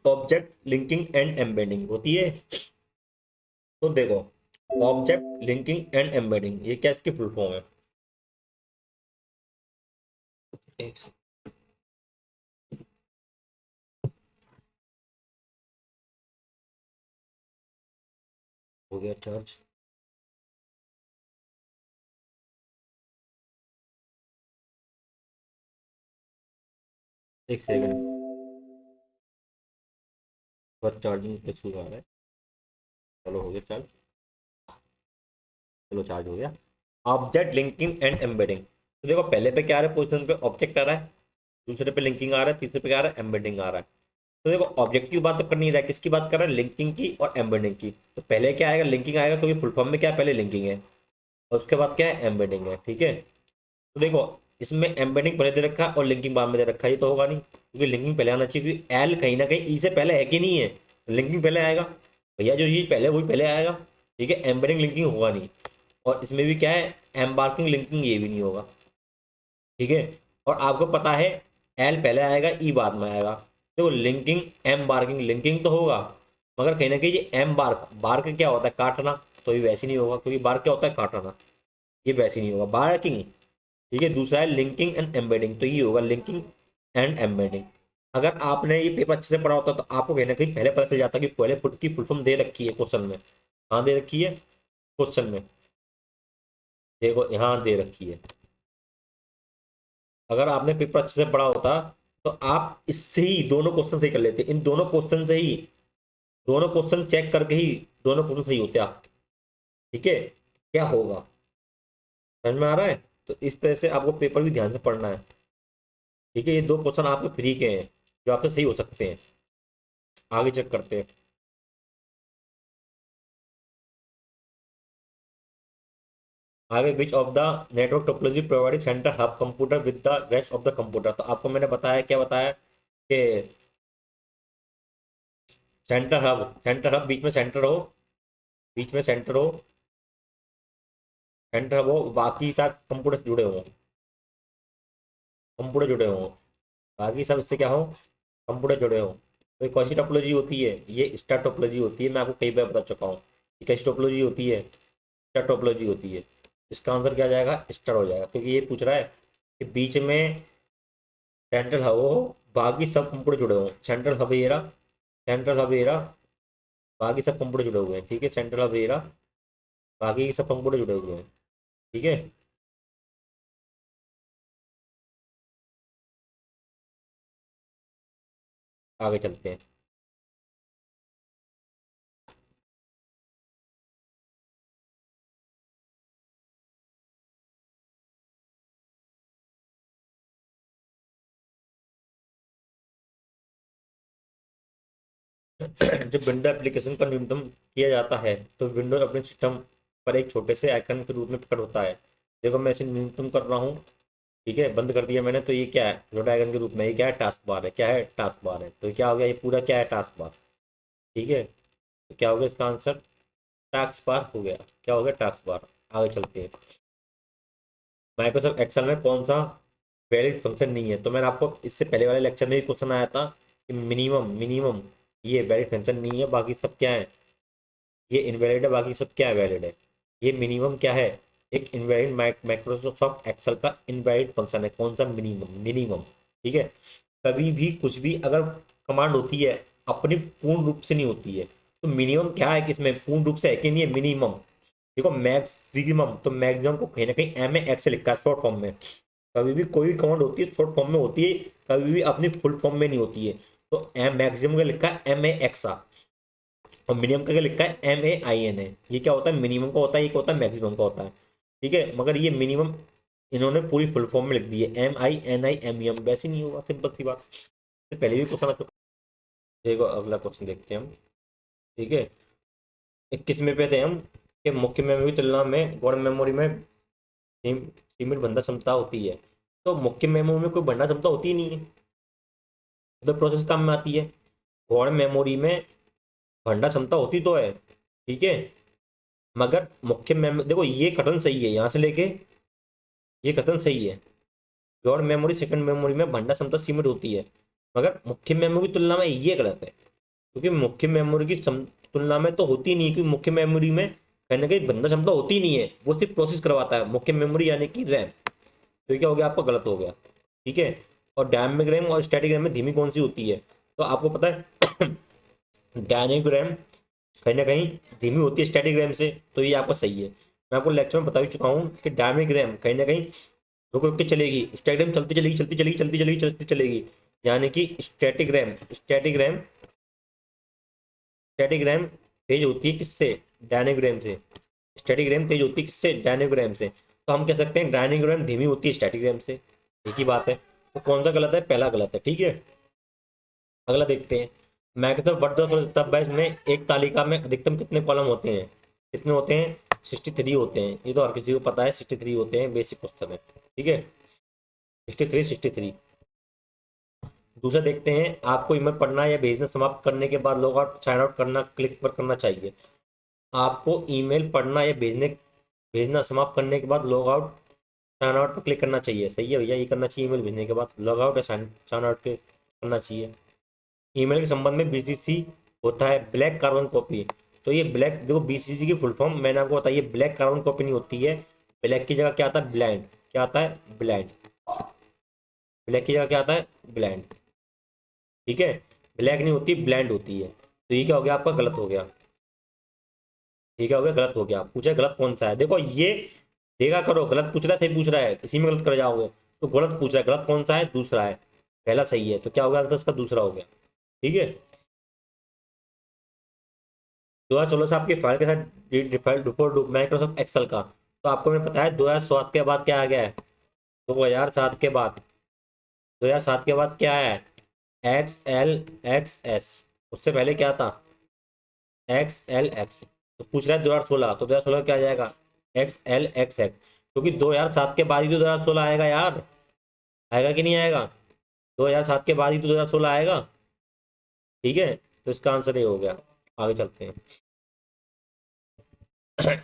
ऑब्जेक्ट लिंकिंग एंड एम्बेडिंग होती है। तो देखो ऑब्जेक्ट लिंकिंग एंड एम्बेडिंग, ये क्या इसकी फुल फॉर्म है? एक हो गया चार्ज। एक सेकंड, पर चार्जिंग पे छू रहा है। चलो हो गया चार्ज, चलो चार्ज हो गया। ऑब्जेक्ट लिंकिंग एंड एम्बेडिंग, तो देखो पहले पे क्या आ रहा है? पोजीशन पे ऑब्जेक्ट आ रहा है, दूसरे पे लिंकिंग आ रहा है, तीसरे पे क्या आ रहा है? एम्बेडिंग आ रहा है। तो देखो ऑब्जेक्ट की बात तो कर नहीं रहा है, किसकी बात कर रहा है? लिंकिंग की और एम्बेडिंग की। तो पहले क्या आएगा? लिंकिंग आएगा, क्योंकि फुल फॉर्म में क्या है? पहले लिंकिंग है, और उसके बाद क्या है? एम्बेडिंग है, ठीक है। तो देखो इसमें एम्बेडिंग पहले दे रखा है और लिंकिंग बाद में दे रखा है, ये तो होगा नहीं, क्योंकि लिंकिंग पहले आना चाहिए, क्योंकि एल कहीं ना कहीं ई से पहले है कि नहीं है, लिंकिंग पहले आएगा। भैया जो ये पहले वही पहले आएगा, ठीक है। एम्बेडिंग लिंकिंग होगा नहीं, और इसमें भी क्या है? एम्बार्किंग लिंकिंग, ये भी नहीं होगा, ठीक है। और आपको पता है एल पहले आएगा, ई बाद में आएगा, देखो लिंकिंग, एम बार्किंग लिंकिंग तो होगा, मगर कहीं ना कहीं ये एम बार्क, बार्क क्या होता है काटना, तो ये वैसे नहीं होगा, क्योंकि बार्क क्या होता है काटना, ये वैसे नहीं होगा बार्किंग। ठीक है, दूसरा है लिंकिंग एंड एम्बेडिंग, तो ये होगा लिंकिंग एंड एम्बेडिंग। अगर आपने ये पेपर अच्छे से पढ़ा होता तो आपको कहीं ना कहीं पहले पता चल जाता कि पहले फुट की फुल फॉर्म दे रखी है क्वेश्चन में। हाँ दे रखी है क्वेश्चन में, देखो यहाँ दे रखी है। अगर आपने पेपर अच्छे से पढ़ा होता तो आप इससे ही दोनों क्वेश्चन सही कर लेते, इन दोनों क्वेश्चन से ही, दोनों क्वेश्चन चेक करके ही दोनों क्वेश्चन सही होते आप। ठीक है, क्या होगा, समझ में आ रहा है। तो इस तरह से आपको पेपर भी ध्यान से पढ़ना है। ठीक है, ये दो क्वेश्चन आपके फ्री के हैं जो आपसे सही हो सकते हैं। आगे चेक करते हैं। आगे विच of the network topology provide centre hub computer with the rest of the computer, तो आपको मैंने बताया क्या बताया कि सेंटर हब बीच में सेंटर हो, बीच में सेंटर हो, सेंटर हब हो, बाकी सब कंप्यूटर से जुड़े हो, कंप्यूटर जुड़े हो, बाकी सब इससे क्या हो, कंप्यूटर जुड़े हो। तो कौन सी टोपोलॉजी होती है, ये स्टार टोपोलॉजी होती है, मैं आपको कई बार बता चुका हूँ। ये कैसी टोपोलॉजी होती है, स्टार टोपोलॉजी होती है। इसका आंसर क्या आ जाएगा, स्टार हो जाएगा, क्योंकि ये पूछ रहा है कि बीच में सेंट्रल हब हो, बाकी सब कंप्यूटर जुड़े हो, सेंट्रल हब ये रहा, सेंट्रल हब ये रहा, बाकी सब कंप्यूटर जुड़े हुए हैं। ठीक है, सेंट्रल हब ये रहा, बाकी सब कंप्यूटर जुड़े हुए हैं। ठीक है, आगे चलते हैं। जब विंडो एप्लीकेशन का न्यूनतम किया जाता है तो विंडोज अपने सिस्टम पर एक छोटे से आइकन के रूप में प्रकट होता है। देखो मैं इसे न्यूनतम कर रहा हूँ, ठीक है, बंद कर दिया मैंने, तो ये क्या है, छोटा आइकन के रूप में, ये क्या है, टास्क बार है, क्या है, टास्क बार है, तो क्या हो गया, ये पूरा क्या है, टास्क बार। ठीक है, तो क्या हो गया इसका आंसर, टास्क बार हो गया, क्या हो गया, टास्क बार। आगे चलते हैं। माइक्रोसॉफ्ट एक्सेल में कौन सा वैलिड फंक्शन नहीं है, तो मैंने आपको इससे पहले वाले लेक्चर में भी क्वेश्चन आया था कि मिनिमम मिनिमम ये वैलिड फंक्शन नहीं है, बाकी सब क्या है, ये इनवैलिड है, बाकी सब क्या है, वैलिड है। ये मिनिमम क्या है, एक इनवैलिड माइक्रोसॉफ्ट एक्सेल का इनवैलिड फंक्शन है, कौन सा, मिनिमम, मिनिमम। ठीक है, कभी भी कुछ भी अगर कमांड होती है अपनी पूर्ण रूप से नहीं होती है, तो मिनिमम क्या है कि इसमें पूर्ण रूप से है कि नहीं है, मिनिमम। देखो मैक्सिमम, तो मैक्सिमम को कहीं ना कहीं एम ए एक्स से लिखा है शॉर्ट फॉर्म में। कभी भी कोई भी कमांड होती है शॉर्ट फॉर्म में होती है, कभी भी अपनी फुल फॉर्म में नहीं होती है। तो एम मैक्सिमम का लिखा है एम ए एक्स, और मिनिमम का क्या लिखा है, एम ए आई एन है। ये क्या होता है, मिनिमम का होता है, ये क्या होता है, मैक्सिमम का होता है। ठीक है, मगर ये मिनिमम इन्होंने पूरी फुल फॉर्म में लिख दी है, M I N I M E M, वैसे नहीं होगा, सिंपल सी बात। इससे पहले भी क्वेश्चन आ चुका। देखो अगला क्वेश्चन देखते हैं हम। ठीक है, 21वें पे थे हम कि मुख्य मेमोरी की तुलना में गौण मेमोरी में सीमित भंडार क्षमता होती है। तो मुख्य मेमोरी में कोई भंडार क्षमता होती ही नहीं है, तो प्रोसेस काम में आती है। गौण मेमोरी में भंडार क्षमता होती तो है, ठीक है, मगर मुख्य मेमोरी, देखो ये कथन सही है, यहाँ से लेके ये कथन सही है। गौण मेमोरी सेकंड मेमोरी में भंडार क्षमता सीमित होती है, मगर मुख्य मेमोरी की तुलना में ये गलत है, क्योंकि मुख्य मेमोरी की तुलना में तो होती नहीं, क्योंकि मुख्य मेमोरी में कहीं ना कहीं भंडार क्षमता होती नहीं है, वो सिर्फ प्रोसेस करवाता है, मुख्य मेमोरी यानी कि रैम। तो ये क्या हो गया, आपका गलत हो गया। ठीक है, और डायनेमिक रैम और स्टैटिक रैम में धीमी कौन सी होती है, तो आपको पता है डायनेमिक रैम कहीं ना कहीं धीमी होती है स्टैटिक रैम से, तो ये आपका सही है। मैं आपको लेक्चर में बता भी चुका हूँ कि डायनेमिक रैम कहीं ना कहीं रुक रुक के चलेगी, स्टैटिक रैम चलती चलेगी चलती चलेगी चलती चलेगी चलती चलेगी, यानी कि स्टैटिक रैम तेज होती है किससे, डायनेमिक रैम से। स्टैटिक रैम तेज होती है किससे, डायनेमिक रैम से। तो हम कह सकते हैं डायनेमिक रैम धीमी होती है स्टैटिक रैम से, एक ही बात है। तो कौन सा गलत है, पहला गलत है। ठीक है, अगला देखते हैं। मैक्सिमम वर्ड बैच में एक तालिका में अधिकतम कितने कॉलम होते हैं, कितने होते हैं, 63 होते हैं, ये तो हर किसी को पता है, 63 होते हैं, बेसिक क्वेश्चन है। ठीक है, 63। दूसरा देखते हैं, आपको ईमेल पढ़ना या भेजना समाप्त करने के बाद लॉग आउट साइन आउट करना क्लिक पर करना चाहिए। आपको ईमेल पढ़ना या भेजना समाप्त करने के बाद लॉग आउट साइन आउट पर क्लिक करना चाहिए, सही है भैया, ये करना चाहिए, ईमेल भेजने के बाद लॉग आउट या साइन आउट पे करना चाहिए। ईमेल के संबंध में बीसीसी होता है ब्लैक कार्बन कॉपी। तो ये ब्लैक देखो, बीसीसी की फुल फॉर्म मैंने आपको बताई, ये ब्लैक कार्बन कॉपी नहीं होती है। ब्लैक की जगह क्या आता है? ब्लाइंड। क्या आता है? ब्लाइंड। ब्लैक की जगह क्या आता है? ब्लाइंड। ठीक है, ब्लैक नहीं होती, ब्लैंड होती है। तो ये क्या हो गया आपका? गलत हो गया। ये क्या हो गया? गलत हो गया। पूछा गलत कौन सा है, देखो ये देखा करो, गलत पूछ रहा है सही पूछ रहा है, इसी में गलत कर जाओगे। तो गलत पूछ रहा है, गलत कौन सा है? दूसरा है, पहला सही है, तो क्या हो गया आंसर इसका? दूसरा हो गया। ठीक है, 2016 से आपकी फाइल के साथ डिफॉल्ट डिफॉल्ट माइक्रोसॉफ्ट एक्सेल का। तो आपको मैं पता है 2007 के बाद क्या आ गया है? 2007 के बाद, 2007 के बाद क्या है? X L x S. उससे पहले क्या था? X L x. तो पूछ रहा है 2016, तो 2016 क्या आ जाएगा? X L x x. क्योंकि 2007 के बाद ही तो 2016 आएगा यार। आएगा कि नहीं आएगा? 2007 के बाद ही तो 2016 आएगा। ठीक है, तो इसका आंसर ये हो गया। आगे चलते हैं।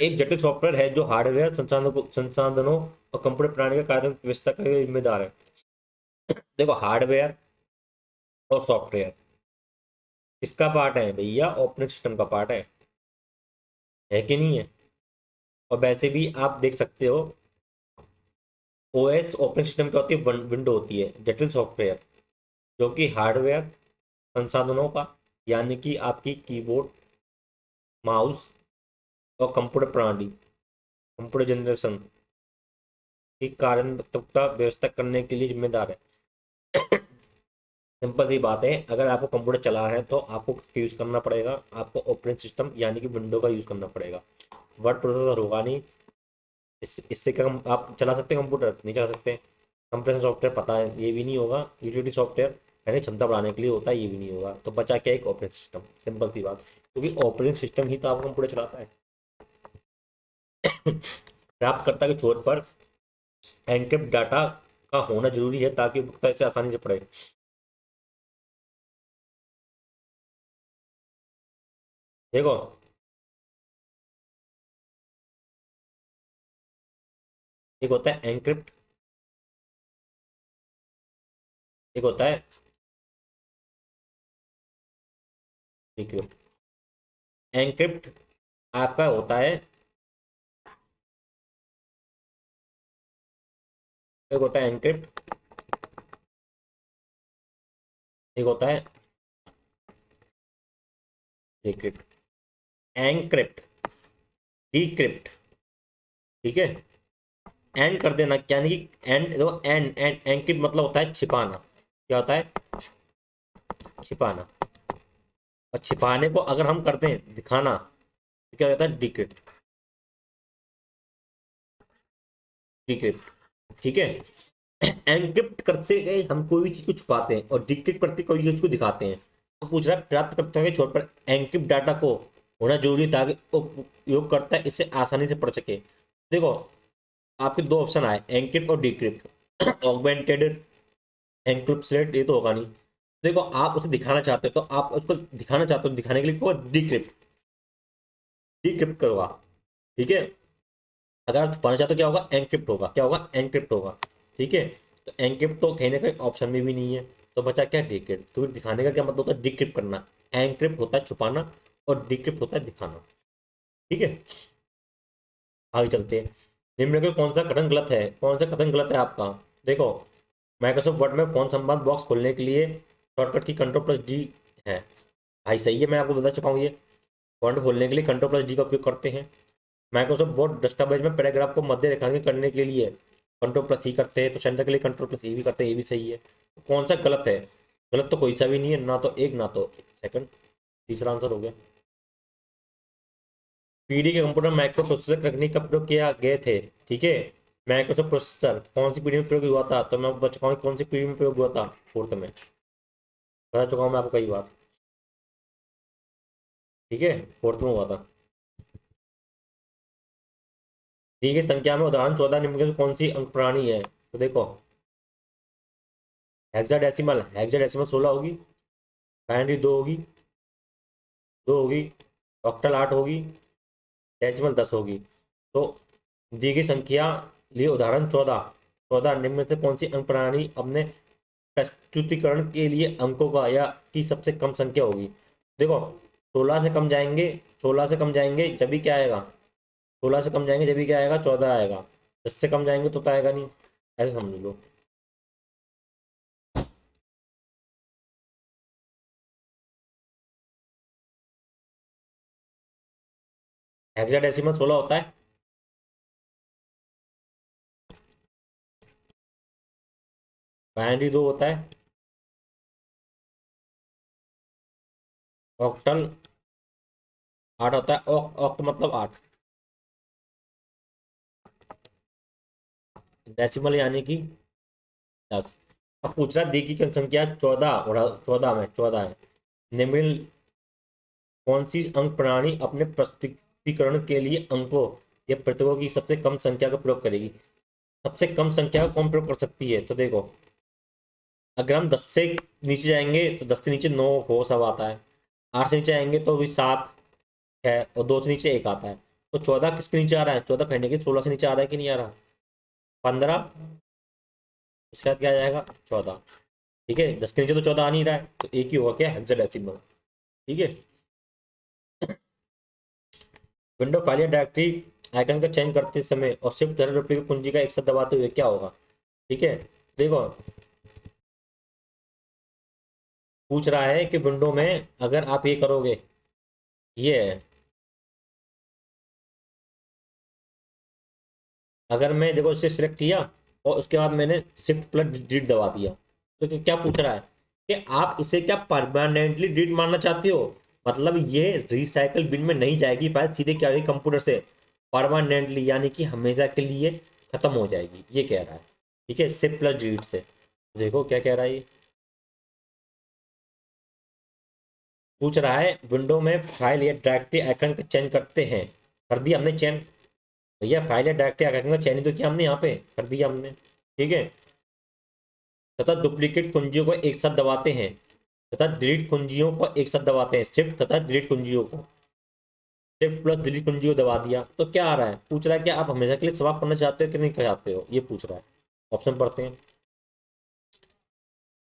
एक जटिल सॉफ्टवेयर है जो हार्डवेयर संसाधनों और कंप्यूटर प्रणाली का कार्य व्यवस्था के लिए जिम्मेदार है। देखो, हार्डवेयर और सॉफ्टवेयर किसका पार्ट है भैया? ऑपरेटिंग सिस्टम का पार्ट है कि नहीं है? और वैसे भी आप देख सकते हो, ओएस ऑपरेटिंग सिस्टम क्या होती है? विंडो होती है। जटिल सॉफ्टवेयर जो कि हार्डवेयर संसाधनों का, यानी कि आपकी कीबोर्ड, माउस और कंप्यूटर प्रणाली, कंप्यूटर जनरेशन की कार्यात्मकता व्यवस्था करने के लिए जिम्मेदार है। सिंपल सी बात है, अगर आपको कंप्यूटर चला है तो आपको किसका यूज़ करना पड़ेगा? आपको ऑपरेटिंग सिस्टम यानी कि विंडो का यूज़ करना पड़ेगा। वर्ड प्रोसेसर होगा नहीं। इससे क्या आप चला सकते हैं कंप्यूटर? नहीं चला सकते। कंप्रेसर सॉफ्टवेयर पता है, ये भी नहीं होगा। यूटिलिटी सॉफ्टवेयर यानी क्षमता बढ़ाने के लिए होता है, ये भी नहीं होगा। तो बचा क्या? एक ऑपरेटिंग सिस्टम। सिंपल सी बात, क्योंकि ऑपरेटिंग सिस्टम ही तो आपको कंप्यूटर चलाता है। प्राप्तकर्ता के छोर पर एन्क्रिप्ट डाटा का होना जरूरी है ताकि उपभोक्ता इसे आसानी से पढ़े। देखो, एक होता है एन्क्रिप्ट, एक होता है डिक्रिप्ट। एन्क्रिप्ट आपका होता है, एक होता है एन्क्रिप्ट, एक होता है डिक्रिप्ट। एन्क्रिप्ट, डिक्रिप्ट, ठीक है। एन कर देना, यानी कि एन देखो, एन एन एन्क्रिप्ट मतलब होता है छिपाना। क्या होता है? छिपाना। और छिपाने को अगर हम करते हैं दिखाना, तो क्या होता है? डिक्रिप्ट। डिक्रिप्ट, ठीक है। एनक्रिप्ट करते गए हम कोई भी चीज को छुपाते हैं, और डिक्रिप्ट करते कोई चीज को दिखाते हैं। तो पूछ रहा है प्राप्तकर्ता के छोर पर एनक्रिप्ट डाटा को होना जरूरी है ताकि उपयोगकर्ता इसे आसानी से पढ़ सके। देखो, आपके दो ऑप्शन आए, एनक्रिप्ट और डिक्रिप्ट। ऑगमेंटेड एनक्रिप्ट ये तो होगा नहीं। देखो, आप उसे दिखाना चाहते हो तो आप उसको दिखाना चाहते हो, दिखाने के लिए को डिक्रिप्ट, डिक्रिप्ट करोगा। ठीक है, अगर आप छुपाना चाहते हो क्या होगा? एनक्रिप्ट होगा। क्या होगा? एनक्रिप्ट होगा। ठीक है, तो एनक्रिप्ट तो कहने का ऑप्शन में भी नहीं है। तो बचा क्या? डिक्रिप्ट। क्योंकि दिखाने का क्या मतलब होता है? डिक्रिप्ट करना। एनक्रिप्ट होता है छुपाना, और डिक्रिप्ट होता है दिखाना। ठीक है, आगे चलते हैं। निम्न में कौन सा कथन गलत है? कौन सा कथन गलत है आपका? देखो, माइक्रोसॉफ्ट वर्ड में फोन संवाद बॉक्स खोलने के लिए शॉर्टकट की कंट्रोल+D है। भाई सही है, मैं आपको बता चुका हूँ ये। फॉन्ट खोलने के लिए कंट्रोल+D का उपयोग करते हैं। माइक्रोसॉफ्ट वर्ड दस्तावेज में पैराग्राफ को मध्य रेखांकित करने के लिए कंट्रोल+C करते हैं। तो सेंटर के लिए कंट्रोल+E भी करते हैं, ये भी सही है। तो कौन सा गलत है? गलत तो कोई सा भी नहीं है, ना तो एक ना तो सेकंड। तीसरा आंसर हो गया। पीडी के कंप्यूटर माइक्रो प्रोसेसर तकनीक का प्रयोग किया गए थे। ठीक है, माइक्रोसॉफ्ट प्रोसेसर कौन सी पीढ़ी में प्रयोग हुआ था? तो मैं बता चुका हूँ कौन सी पीढ़ी में प्रयोग हुआ था। फोर्थ में बता चुका हूँ मैं आपको कई बार। ठीक है, फोर्थ में हुआ था। दी गई संख्या में उदाहरण 14 निम्न में से कौन सी अंक प्रणाली है? तो देखो, हेक्साडेसिमल, हेक्साडेसिमल 16 होगी, बाइनरी 2 होगी, 2 होगी, ऑक्टल 8 होगी, डेसिमल 10 होगी। तो दी गई संख्या लिए उदाहरण 14, 14 निम्न में से कौन सी अंक प्रणाली अपने प्रस्तुतिकरण के लिए अंकों का या की सबसे कम संख्या होगी। देखो 16 से कम जाएंगे, 16 से कम जाएंगे जब भी क्या आएगा, 16 से कम जाएंगे जब भी क्या आएगा, 14 आएगा। 10 से कम जाएंगे तो आएगा नहीं, ऐसे समझ लो। हेक्साडेसिमल 16 होता है। बाइनरी 2 होता है। ऑक्टल 8 होता है। ऑक्ट मतलब 8। डेसिमल यानी कि 10। अब पूछ रहा देखी की संख्या 14 और 14 में 14 है। निम्न कौन सी अंक प्रणाली अपने प्रस्तुतिकरण के लिए अंकों या प्रतीकों की सबसे कम संख्या का प्रयोग करेगी। सबसे कम संख्या का कौन प्रयोग कर सकती है, तो देखो अगर हम 10 से नीचे जाएंगे तो 10 से नीचे 9 हो सब आता है। 8 से नीचे आएंगे तो भी 7 है, और 2 से नीचे 1 आता है। तो 14 किसके नीचे आ रहा है, 14 कहने के 16 से नीचे आ रहा है कि नहीं आ रहा। 15, उसके बाद क्या आ जाएगा 14। ठीक है, 10 के नीचे तो 14 आ नहीं रहा है, तो एक ही होगा क्या, हेक्साडेसिमल। ठीक है। विंडो फाइल या डायरेक्टरी आइकन का चयन करते समय और शिफ्ट धन रुपये की कुंजी का एक साथ दबाते हुए क्या होगा। ठीक है, देखो पूछ रहा है कि विंडो में अगर आप ये करोगे, ये है, अगर मैं देखो इसे सिलेक्ट किया और उसके बाद मैंने शिफ्ट प्लस डिलीट दबा दिया, तो क्या पूछ रहा है कि आप इसे क्या परमानेंटली डिलीट मारना चाहते हो। मतलब ये रिसाइकल बिन में नहीं जाएगी फाइल, सीधे क्या होगी कंप्यूटर से परमानेंटली, यानी कि हमेशा के लिए खत्म हो जाएगी, ये कह रहा है। ठीक है, शिफ्ट प्लस डिलीट से। देखो क्या कह रहा है ये, पूछ रहा है विंडो में फाइल या डायरेक्टरी आइकन का चयन करते हैं, कर दिया हमने चयन। भैया फाइल या डायरेक्टरी आइकन का चयन ही तो किया हमने, यहाँ पे कर दिया हमने। ठीक है, तथा डुप्लीकेट कुंजियों को एक साथ दबाते हैं, तथा डिलीट कुंजियों को एक साथ दबाते हैं, शिफ्ट तथा डिलीट कुंजियों को, शिफ्ट प्लस डिलीट कुंजियों को दबा दिया तो क्या आ रहा है, पूछ रहा है कि आप हमेशा के लिए समाप्त करना चाहते हो कि नहीं चाहते हो, ये पूछ रहा है। ऑप्शन पढ़ते हैं।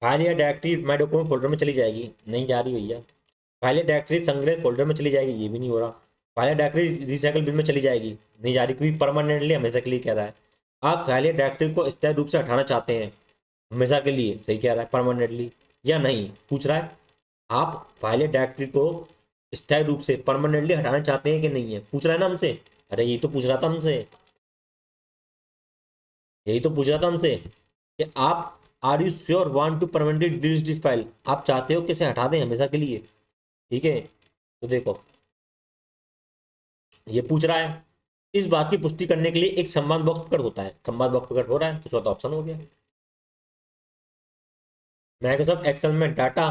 फाइल या डायरेक्टरी माई डॉक्यूमेंट फोल्डर में चली जाएगी, नहीं जा रही भैया। फाइल या डायरेक्टरी संग्रह फोल्डर में चली जाएगी, ये भी नहीं हो रहा। फाइल या डायरेक्टरी रिसाइकल बिन में चली जाएगी, नहीं जा रही, क्योंकि परमानेंटली हमेशा के लिए कह रहा है। आप फाइल या डायरेक्टरी को स्थायी रूप से हटाना चाहते हैं, हमेशा के लिए, सही कह रहा है, परमानेंटली या नहीं पूछ रहा है। आप फाइल या डायरेक्टरी को स्थायी रूप से परमानेंटली हटाना चाहते हैं कि नहीं है, पूछ रहा है ना हमसे। अरे यही तो पूछ रहा था हमसे, यही तो पूछ रहा था हमसे कि आप are you sure want to permanently delete this file, आप चाहते हो कि इसे हटा दें हमेशा के लिए। ठीक है, तो देखो ये पूछ रहा है। इस बात की पुष्टि करने के लिए एक संवाद बॉक्स प्रकट होता है, संवाद बॉक्स प्रकट हो रहा है, तो चौथा ऑप्शन हो गया। माइक्रोसॉफ्ट एक्सेल में डाटा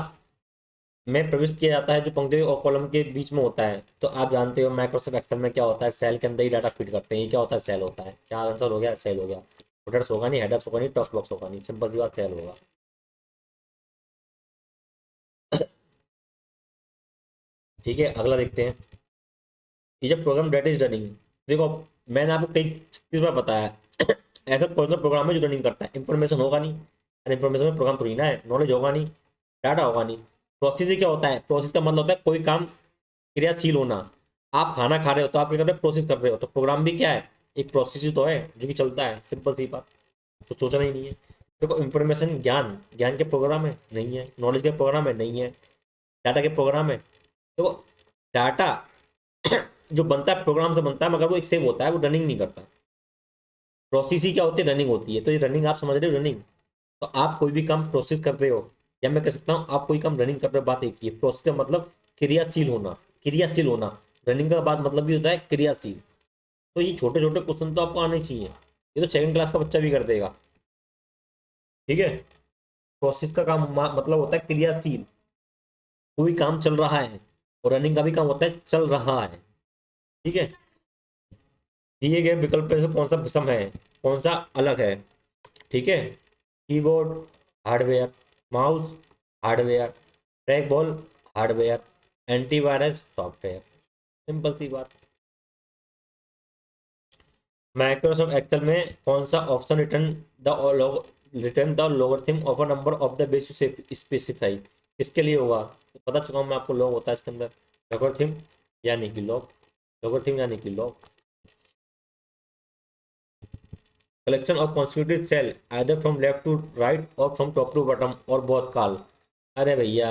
में प्रविष्ट किया जाता है जो पंक्ति और कॉलम के बीच में होता है, तो आप जानते हो माइक्रोसॉफ्ट एक्सेल में क्या होता है, सेल के अंदर ही डाटा फिट करते हैं, ये क्या होता है, सेल होता है। क्या आंसर हो गया, सेल हो गया। फुटर्स होगा नहीं, हेडर्स होगा नहीं, टॉप बॉक्स होगा नहीं, सिंपल सी बात, सेल होगा। ठीक है, अगला देखते हैं। ये जब प्रोग्राम डेट इज रनिंग, देखो मैंने आपको कई 30 बार बताया ऐसा कौन सा प्रोग्राम है जो रनिंग करता है, इंफॉर्मेशन होगा नहीं, और इंफॉर्मेशन में प्रोग्राम थोड़ी ना है, नॉलेज होगा नहीं, डाटा होगा नहीं। प्रोसेस क्या होता है, प्रोसेस का मतलब होता है कोई काम क्रियाशील होना। आप खाना खा रहे हो तो आप क्या कर रहे हो, प्रोसेस कर रहे हो, तो प्रोग्राम भी क्या है, एक प्रोसेस ही तो है जो कि चलता है, सिंपल सी बात। तो सोचना ही नहीं है। देखो इंफॉर्मेशन ज्ञान, ज्ञान के प्रोग्राम है नहीं है, नॉलेज के प्रोग्राम है नहीं है, डाटा के प्रोग्राम है। तो डाटा जो बनता है प्रोग्राम से बनता है, मगर वो एक सेव होता है, वो रनिंग नहीं करता। प्रोसेस ही क्या होती है, रनिंग होती है। तो ये रनिंग आप समझ रहे हो, रनिंग। तो आप कोई भी काम प्रोसेस कर रहे हो, या मैं कह सकता हूँ आप कोई काम रनिंग कर रहे हो, बात एक ही है। प्रोसेस का मतलब क्रियाशील होना, क्रियाशील होना। रनिंग का बात मतलब भी होता है क्रियाशील। तो ये छोटे छोटे क्वेश्चन तो आपको आने चाहिए, ये तो 2nd क्लास का बच्चा भी कर देगा। ठीक है, प्रोसेस का काम मतलब होता है क्रियाशील, कोई काम चल रहा है, और रनिंग का भी काम होता है चल रहा है। ठीक है, दिए गए विकल्प में से कौन सा विषम है, कौन सा अलग है। ठीक है, keyboard hardware, mouse hardware, track ball hardware, antivirus software, simple सी बात। माइक्रोसॉफ्ट एक्सेल में कौन सा option return the return the logarithm of a number of the base to specify. किसके लिए होगा तो बता चुका हूँ मैं आपको, लॉग होता है इसके अंदर, लोगरिथम यानी कि लॉग, लोगरिथम यानी कि log. Collection of constituted cell either from left to right और फ्रॉम टॉप टू बॉटम और बोथ कॉल। अरे भैया,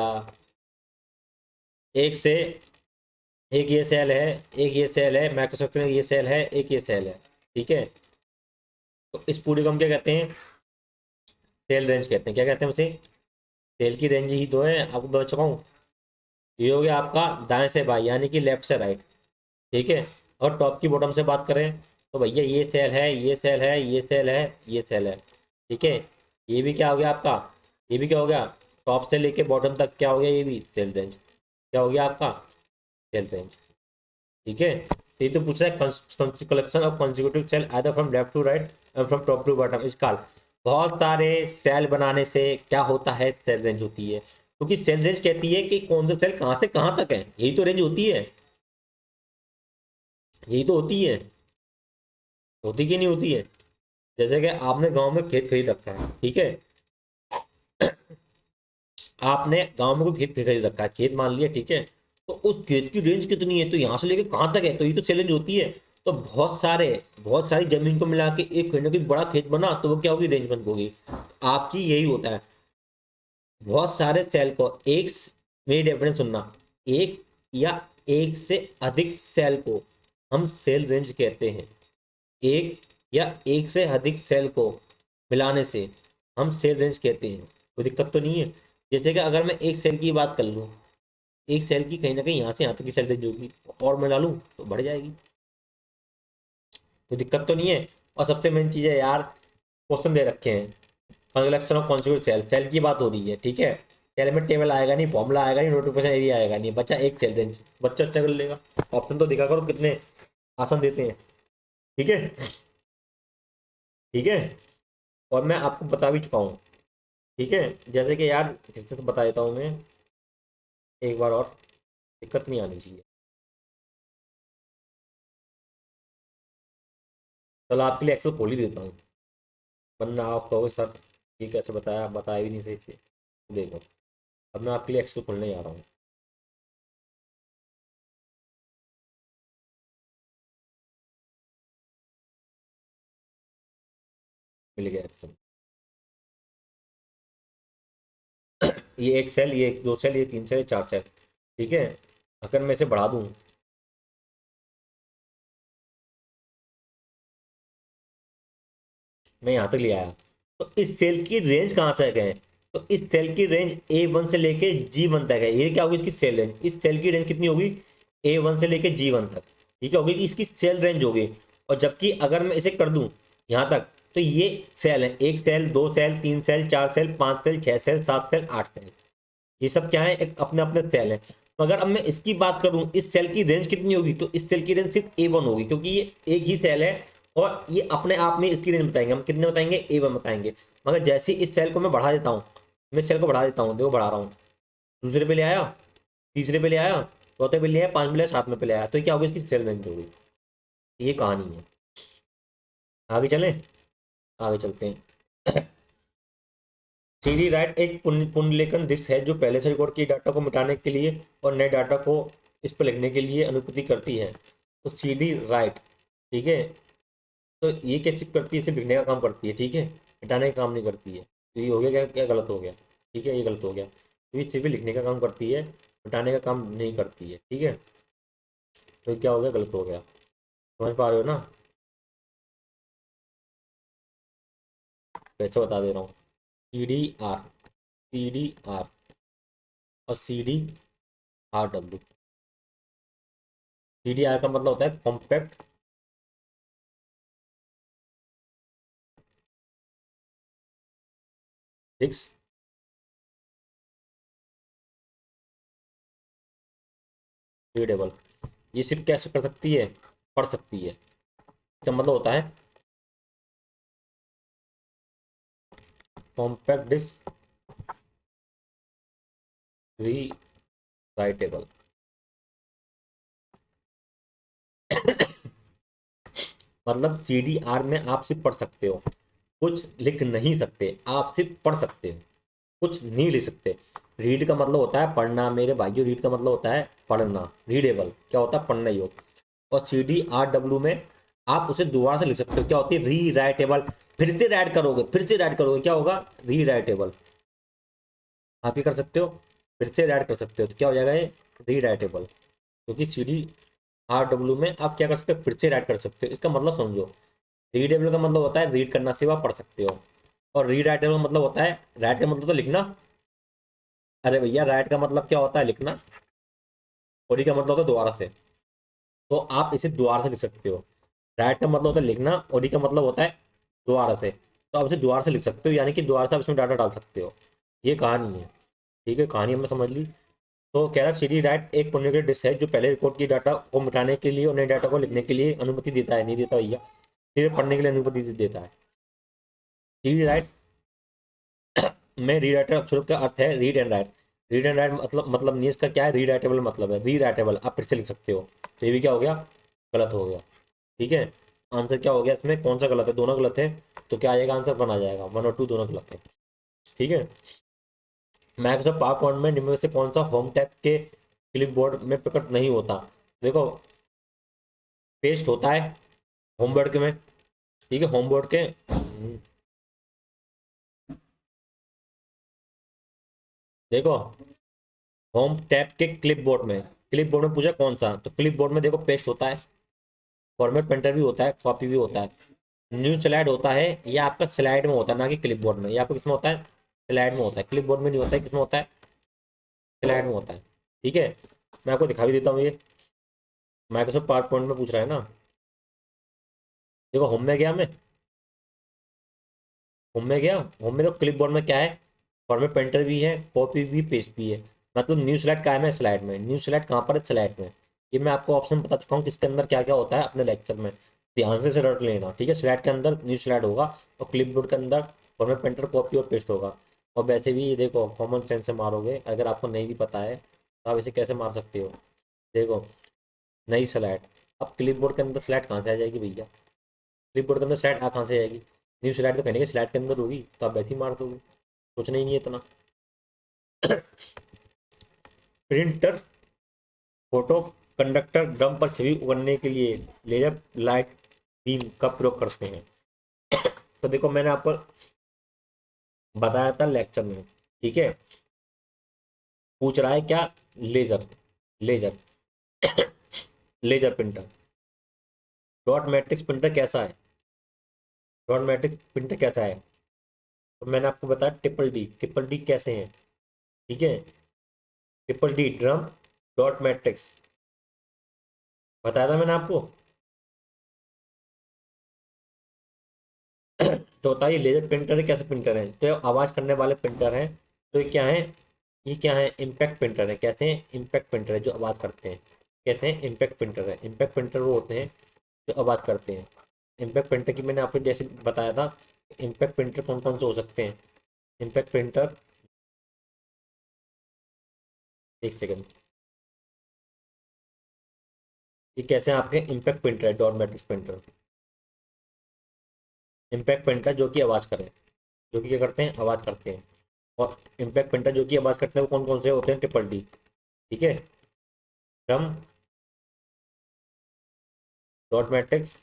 एक से एक ये सेल है, एक ये सेल है, माइक्रोस्ट्रक्चर में ये सेल है, एक ये सेल है, ठीक है। तो इस पूरे को हम क्या कहते हैं, सेल रेंज कहते हैं। क्या कहते हैं उसे, सेल की रेंज ही दो है, आपको बता चुका हूँ। ये हो गया आपका दाएं से बाएं यानी कि लेफ्ट से राइट, ठीक है। और टॉप की बॉटम से बात करें तो भैया ये सेल है, ये सेल है, ये सेल है, ये सेल है, ठीक है। ये भी क्या हो गया आपका, ये भी क्या हो गया, टॉप से लेके बॉटम तक क्या हो गया, ये भी सेल रेंज, क्या हो गया आपका, सेल रेंज, ठीक है। तो ये तो पूछ रहा है collection of consecutive cell either from left to right and from top to bottom is called. बहुत सारे सेल बनाने से क्या होता है, सेल रेंज होती है। क्योंकि सेल रेंज कहती है कि कौन सा सेल कहां से कहां तक है, यही तो रेंज होती है, यही तो होती है, होती कि नहीं होती है। जैसे कि आपने गांव में खेत खरीद रखा है, ठीक है। आपने गांव में कोई खेत खरीद रखा है, खेत मान लिया, ठीक है। तो उस खेत की रेंज कितनी है, तो यहाँ से लेके कहाँ तक है, तो ये तो सेल रेंज होती है। तो बहुत सारी जमीन को मिला के एक कहीं ना कहीं बड़ा खेत बना तो वो क्या होगी, रेंज बन होगी। आपकी यही होता है, बहुत सारे सेल को एक, मेरी डेफिनेशन सुनना, एक या एक से अधिक सेल को हम सेल रेंज कहते हैं। एक या एक से अधिक सेल को मिलाने से हम सेल रेंज कहते हैं। कोई दिक्कत तो नहीं है। जैसे कि अगर मैं एक सेल की बात कर लूँ, एक सेल की कहीं ना कहीं यहाँ से यहाँ तक की सेल रेंज होगी, और मैं डालूँ तो बढ़ जाएगी, कोई दिक्कत तो नहीं है। और सबसे मेन चीज़ है यार, क्वेश्चन दे रखे हैं, collection of constitute cell, cell की बात हो रही है, ठीक है। सेल में टेबल आएगा नहीं, फॉर्मूला आएगा नहीं, नोटिफिकेशन एरिया आएगा नहीं, बच्चा एक सेल रेंज, बच्चा अच्छा कर लेगा। ऑप्शन तो दिखा करो कितने आसान देते हैं, ठीक है, ठीक है। और मैं आपको बता भी चुका हूँ, ठीक है। जैसे कि यार फिर से बता देता हूँ मैं एक बार और, दिक्कत नहीं आनी चाहिए। चलो आपके लिए एक्सेल खोल ही देता हूँ, वरना आप कहोगे सर ये कैसे बताया, बताया भी नहीं सही से। देखो, अब मैं आपके लिए एक्सेल खोलने जा रहा हूँ। मिल गया एक्सेल। ये एक सेल, ये दो सेल, ये तीन सेल, ये चार सेल, ठीक है। अगर मैं इसे बढ़ा दूँ, मैं यहाँ तक ले आया, तो इस सेल की रेंज कहाँ से गए, तो इस सेल की रेंज A1 से लेके G1 तक है। ये क्या होगी, इसकी सेल रेंज, इस सेल की रेंज कितनी होगी, A1 से लेके G1 तक, ये क्या होगी, इसकी सेल रेंज होगी। और जबकि अगर मैं इसे कर दूं यहाँ तक, तो ये सेल है, एक सेल, दो सेल, तीन सेल, चार सेल, पांच सेल, छह सेल, सात सेल, आठ सेल, ये सब क्या है, एक अपने अपने सेल है। तो अगर अब मैं इसकी बात करूं, इस सेल की रेंज कितनी होगी, तो इस सेल की रेंज सिर्फ A1 होगी, क्योंकि ये एक ही सेल है। और ये अपने आप में इसकी रेंज बताएंगे, हम कितने बताएंगे, A1 बताएंगे। मगर जैसे इस सेल को मैं बढ़ा देता हूँ, मैं सेल को बढ़ा देता हूँ, देखो बढ़ा रहा हूँ, दूसरे पे ले आया, तीसरे पे ले आया, चौथे पे ले आया, पांच पे ले आया, सातवें पे ले आया, तो क्या होगी, इसकी सेल रेंज होगी। ये कहानी है। आगे चलें, आगे चलते हैं। सीडी राइट एक पुनर्लेखन डिस्क है जो पहले से रिकॉर्ड किए डाटा को मिटाने के लिए और नए डाटा को इस पर लिखने के लिए अनुमति करती है। तो सीडी राइट, ठीक है। तो ये कैसे करती है, सिर्फ लिखने का काम करती है, ठीक है, मिटाने का काम नहीं करती है। तो ये हो गया क्या, क्या गलत हो गया, ठीक है, ये गलत हो गया। तो ये सिर्फ लिखने का काम करती है, मिटाने का काम नहीं करती है, ठीक है। तो ये क्या हो गया, गलत हो गया, समझ पा रहे हो ना। वैसे बता दे रहा हूँ, सी डी आर और CDRW। CDR का मतलब होता है कॉम्पैक्ट डिस्क रीडेबल। ये सिर्फ कैसे कर सकती है, पढ़ सकती है। इसका मतलब होता है कॉम्पैक्ट डिस्क री राइटेबल। मतलब CDR में आप सिर्फ पढ़ सकते हो, कुछ लिख नहीं सकते, आप सिर्फ पढ़ सकते हो, कुछ नहीं लिख सकते। रीड का मतलब होता है पढ़ना मेरे भाइयों, रीड का मतलब होता है पढ़ना, रीडेबल क्या होता है पढ़ना ही हो। और CDRW में आप उसे दोबारा से लिख सकते हो, क्या होती है री राइटेबल। फिर से राइट करोगे, फिर से राइट करोगे, क्या होगा री राइटेबल। आप ये कर सकते हो, फिर से राइट कर सकते हो, तो क्या हो जाएगा ये री राइटेबल। क्योंकि CDRW में आप क्या कर सकते हो, फिर से राइट कर सकते हो। इसका मतलब समझो, रीडेबल का मतलब होता है रीड करना सिवा पढ़ सकते हो, और री राइटेबल का मतलब होता है, राइट का मतलब तो लिखना। अरे भैया राइट का मतलब क्या होता है लिखना, और का मतलब होता है दोबारा से। तो आप इसे दोबारा से लिख सकते हो। राइट का मतलब होता है लिखना, और का मतलब होता है दोबारा से। तो आप इसे दोबारा से लिख सकते हो, यानी कि दोबारा से आप इसमें डाटा डाल सकते हो। ये कहानी है, ठीक है, कहानी हमने समझ ली। तो कह रहा CD राइट एक पुनर्गठित डिस्क है जो पहले रिकॉर्ड की डाटा को मिटाने के लिए और नए डाटा को लिखने के लिए अनुमति देता है, नहीं देता भैया, सिर्फ पढ़ने के लिए अनुमति देता है। CD राइट में रीराइटर अक्षरों का अर्थ है read and right. Read and right मतलब नहीं, इसका क्या है रीराइटेबल मतलब है, रीराइटेबल आप फिर से लिख सकते हो। तो ये भी क्या हो गया, गलत हो गया। ठीक है, आंसर क्या हो गया इसमें, कौन सा गलत है, दोनों गलत है। तो क्या आएगा आंसर, वन आ जाएगा, 1 और 2 दोनों गलत है। ठीक है, माइक्रोसॉफ्ट पावर पॉइंट में निम्न में से कौन सा होम टैब के क्लिपबोर्ड में प्रकट नहीं होता। देखो, पेस्ट होता है होमवर्क में, ठीक है, होमवर्क के देखो, होम टैब के क्लिपबोर्ड में, क्लिपबोर्ड में पूछा कौन सा, तो क्लिपबोर्ड में देखो पेस्ट होता है, फॉर्मेट प्रिंटर भी होता है, कॉपी भी होता है, न्यू स्लाइड होता है, या आपका स्लाइड में होता है ना कि क्लिपबोर्ड में, या आपको किसमें होता है, स्लाइड में होता है, क्लिपबोर्ड में नहीं होता है, किसमें होता है, स्लाइड में होता है। ठीक है, मैं आपको दिखा भी देता हूँ ये, माइक्रोसॉफ्ट पावर पॉइंट में पूछ रहा है ना। देखो होम में गया मैं, होम में गया, होम में तो क्लिपबोर्ड में क्या है, फॉर्मेट प्रिंटर भी है, कॉपी भी, पेस्ट भी है। मतलब न्यू स्लाइड कहाँ है, मैं स्लाइड में, न्यू स्लाइड कहाँ पर है, स्लाइड में। ये मैं आपको ऑप्शन बता चुका हूँ किसके अंदर क्या क्या होता है अपने लेक्चर में, ध्यान से रट लेना। ठीक है, स्लाइड के अंदर न्यू स्लाइड होगा, और क्लिपबोर्ड के अंदर फॉर्मेट प्रिंटर, कॉपी और पेस्ट होगा। और वैसे भी ये देखो कॉमन सेंस से मारोगे, अगर आपको नहीं भी पता है तो आप इसे कैसे मार सकते हो। देखो, नई स्लाइड, अब क्लिपबोर्ड के अंदर स्लाइड कहाँ से आ जाएगी भैया, क्लिपबोर्ड के अंदर स्लाइड आ कहाँ से आएगी, न्यू स्लाइड तो कहने के स्लाइड के अंदर होगी, तो आप वैसे ही मार दोगे, सोचना ही नहीं है इतना। प्रिंटर फोटो कंडक्टर ड्रम पर छवि उगलने के लिए लेजर लाइट बीम का प्रयोग करते हैं। तो देखो मैंने आपको बताया था लेक्चर में, ठीक है, पूछ रहा है क्या, laser, laser laser printer, dot matrix printer कैसा है, डॉट मैट्रिक्स प्रिंटर कैसा है। तो मैंने आपको बताया ट्रिपल डी, ट्रिपल डी कैसे हैं, ठीक है, triple D drum, dot matrix, बताया था मैंने आपको। तो बताइए लेजर प्रिंटर है कैसे प्रिंटर है, तो ये आवाज करने वाले प्रिंटर हैं। तो ये क्या है, ये क्या है, इम्पैक्ट प्रिंटर है, कैसे हैं, इम्पैक्ट प्रिंटर है जो आवाज करते हैं। कैसे हैं, इम्पैक्ट प्रिंटर है, इम्पैक्ट प्रिंटर वो होते हैं जो आवाज करते हैं। इम्पैक्ट प्रिंटर की मैंने आपको जैसे बताया था, इम्पैक्ट प्रिंटर कौन कौन से हो सकते हैं। इम्पैक्ट प्रिंटर, एक सेकंड, ये कैसे हैं आपके इम्पैक्ट प्रिंटर है, dot matrix printer, impact printer जो कि आवाज करे, जो कि क्या करते हैं, आवाज करते हैं। और इम्पैक्ट प्रिंटर जो कि आवाज करते हैं वो कौन कौन से होते हैं, ट्रिपल डी, ठीक है, ड्रम, डॉट मैट्रिक्स,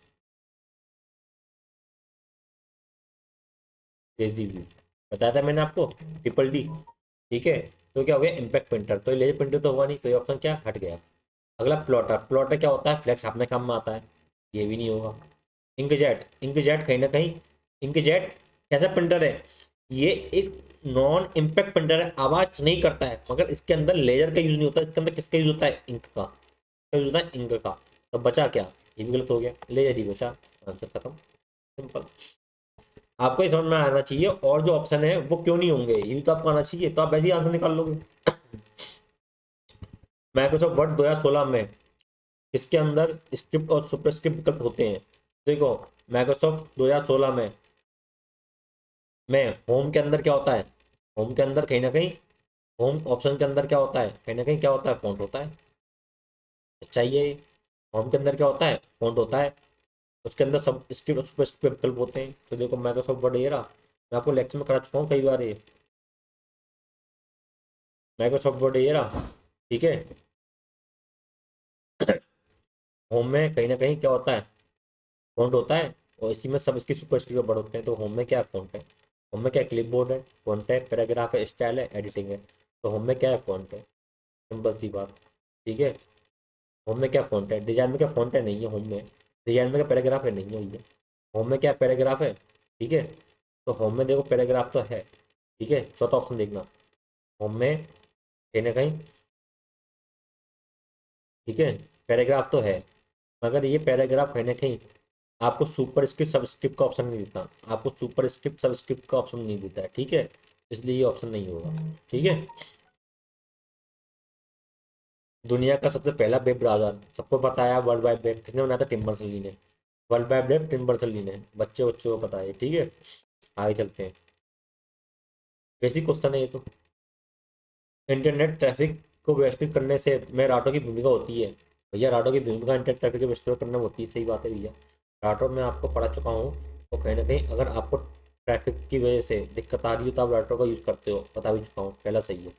JCB, बताया था मैंने आपको, ट्रिपल डी। ठीक है, तो क्या हो गया इम्पैक्ट प्रिंटर, तो लेजर प्रिंटर तो हुआ नहीं, तो ये ऑप्शन क्या हट गया। अगला प्लॉटर, प्लॉटर क्या होता है, फ्लैक्स अपने काम में आता है, ये भी नहीं होगा। इंकजेट, इंकजेट कहीं ना कहीं, इंकजेट कैसा प्रिंटर है, ये एक नॉन इम्पैक्ट प्रिंटर है, आवाज नहीं करता है, मगर इसके अंदर लेजर का यूज नहीं होता, इसके अंदर किसका यूज होता है, इंक का, क्या यूज होता है, इंक का। तो बचा क्या, ये भी गलत हो गया, लेजर ही बचा, आंसर खत्म, सिंपल। आपको ही समझ में आना चाहिए, और जो ऑप्शन है वो क्यों नहीं होंगे, ये भी तो आपको आना चाहिए, तो आप ऐसे ही आंसर निकाल लोगे। माइक्रोसॉफ्ट वर्ड 2016 में इसके अंदर स्क्रिप्ट और सुपरस्क्रिप्ट विकल्प होते हैं। देखो, माइक्रोसॉफ्ट 2016 में होम के अंदर क्या होता है, होम के अंदर कहीं ना कहीं, होम ऑप्शन के अंदर क्या होता है, कहीं ना कहीं क्या होता है, फॉन्ट होता है। चाहिए, होम के अंदर क्या होता है, फॉन्ट होता है। उसके अंदर सब स्क्रिप्ट और सुपर स्क्रिप्ट विकल्प होते हैं। तो देखो माइक्रोसॉफ्ट वर्ड ये रहा, मैं आपको लेक्चर में करा चुका हूँ कई बार ये माइक्रोसॉफ्ट वर्ड ये रहा, ठीक है। होम में कहीं ना कहीं क्या होता है, फ़ॉन्ट होता है, और इसी में सब इसकी सुपर स्क्रिप्ट वर्ड होते हैं। तो होम में क्या है, फ़ॉन्ट है। होम में क्या है, क्लिपबोर्ड है, फ़ॉन्ट है, पैराग्राफ है, स्टाइल है, एडिटिंग है। तो होम में क्या है, फ़ॉन्ट है, सिंपल सी बात, ठीक है। होम में क्या फ़ॉन्ट है, डिज़ाइन में क्या फ़ॉन्ट है, नहीं है होम में। डिज़ाइन में क्या पैराग्राफ है, नहीं है भैया। होम में क्या पैराग्राफ है, ठीक है। तो होम में देखो पैराग्राफ तो है, ठीक है। चौथा ऑप्शन देखना, होम में कहीं ना कहीं, ठीक है, पैराग्राफ तो है, मगर ये पैराग्राफ कहीं ना कहीं आपको सुपर स्क्रिप्ट सबस्क्रिप्ट का ऑप्शन नहीं देता, आपको सुपर स्क्रिप्ट सबस्क्रिप्ट का ऑप्शन नहीं देता है, ठीक है। इसलिए ये ऑप्शन नहीं होगा, ठीक है। दुनिया का सबसे पहला वेब ब्राउज़र सबको पता है, वर्ल्ड वाइड वेब किसने बनाया था, टिम बर्नर्स-ली ने। World Wide Web Tim Berners-Lee ने, बच्चे बच्चों को पता है, ठीक है। आगे चलते हैं, बेसिक क्वेश्चन है ये तो। इंटरनेट ट्रैफिक को व्यवस्थित करने से में राटो की भूमिका होती है। भैया राटो की भूमिका इंटरनेट ट्रैफिक को व्यवस्थित करने में होती है, सही बात है भैया। राटो में आपको पढ़ा चुका हूँ। तो कहीं ना कहीं अगर आपको ट्रैफिक की वजह से दिक्कत आ रही हो तो आप राटो का यूज़ करते हो, बता भी चुका हूँ, पहला सही है।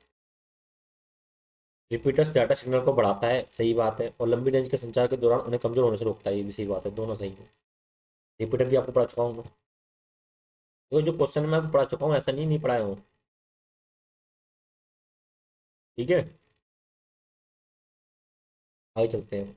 रिपीटर्स डाटा सिग्नल को बढ़ाता है, सही बात है, और लंबी रेंज के संचार के दौरान उन्हें कमजोर होने से रोकता है, ये भी सही बात है, दोनों सही है। रिपीटर भी आपको पढ़ा चुका हूँ मैं। तो जो क्वेश्चन मैं आपको पढ़ा चुका हूँ, ऐसा नहीं पढ़ाया हूँ, ठीक है। आगे चलते हैं।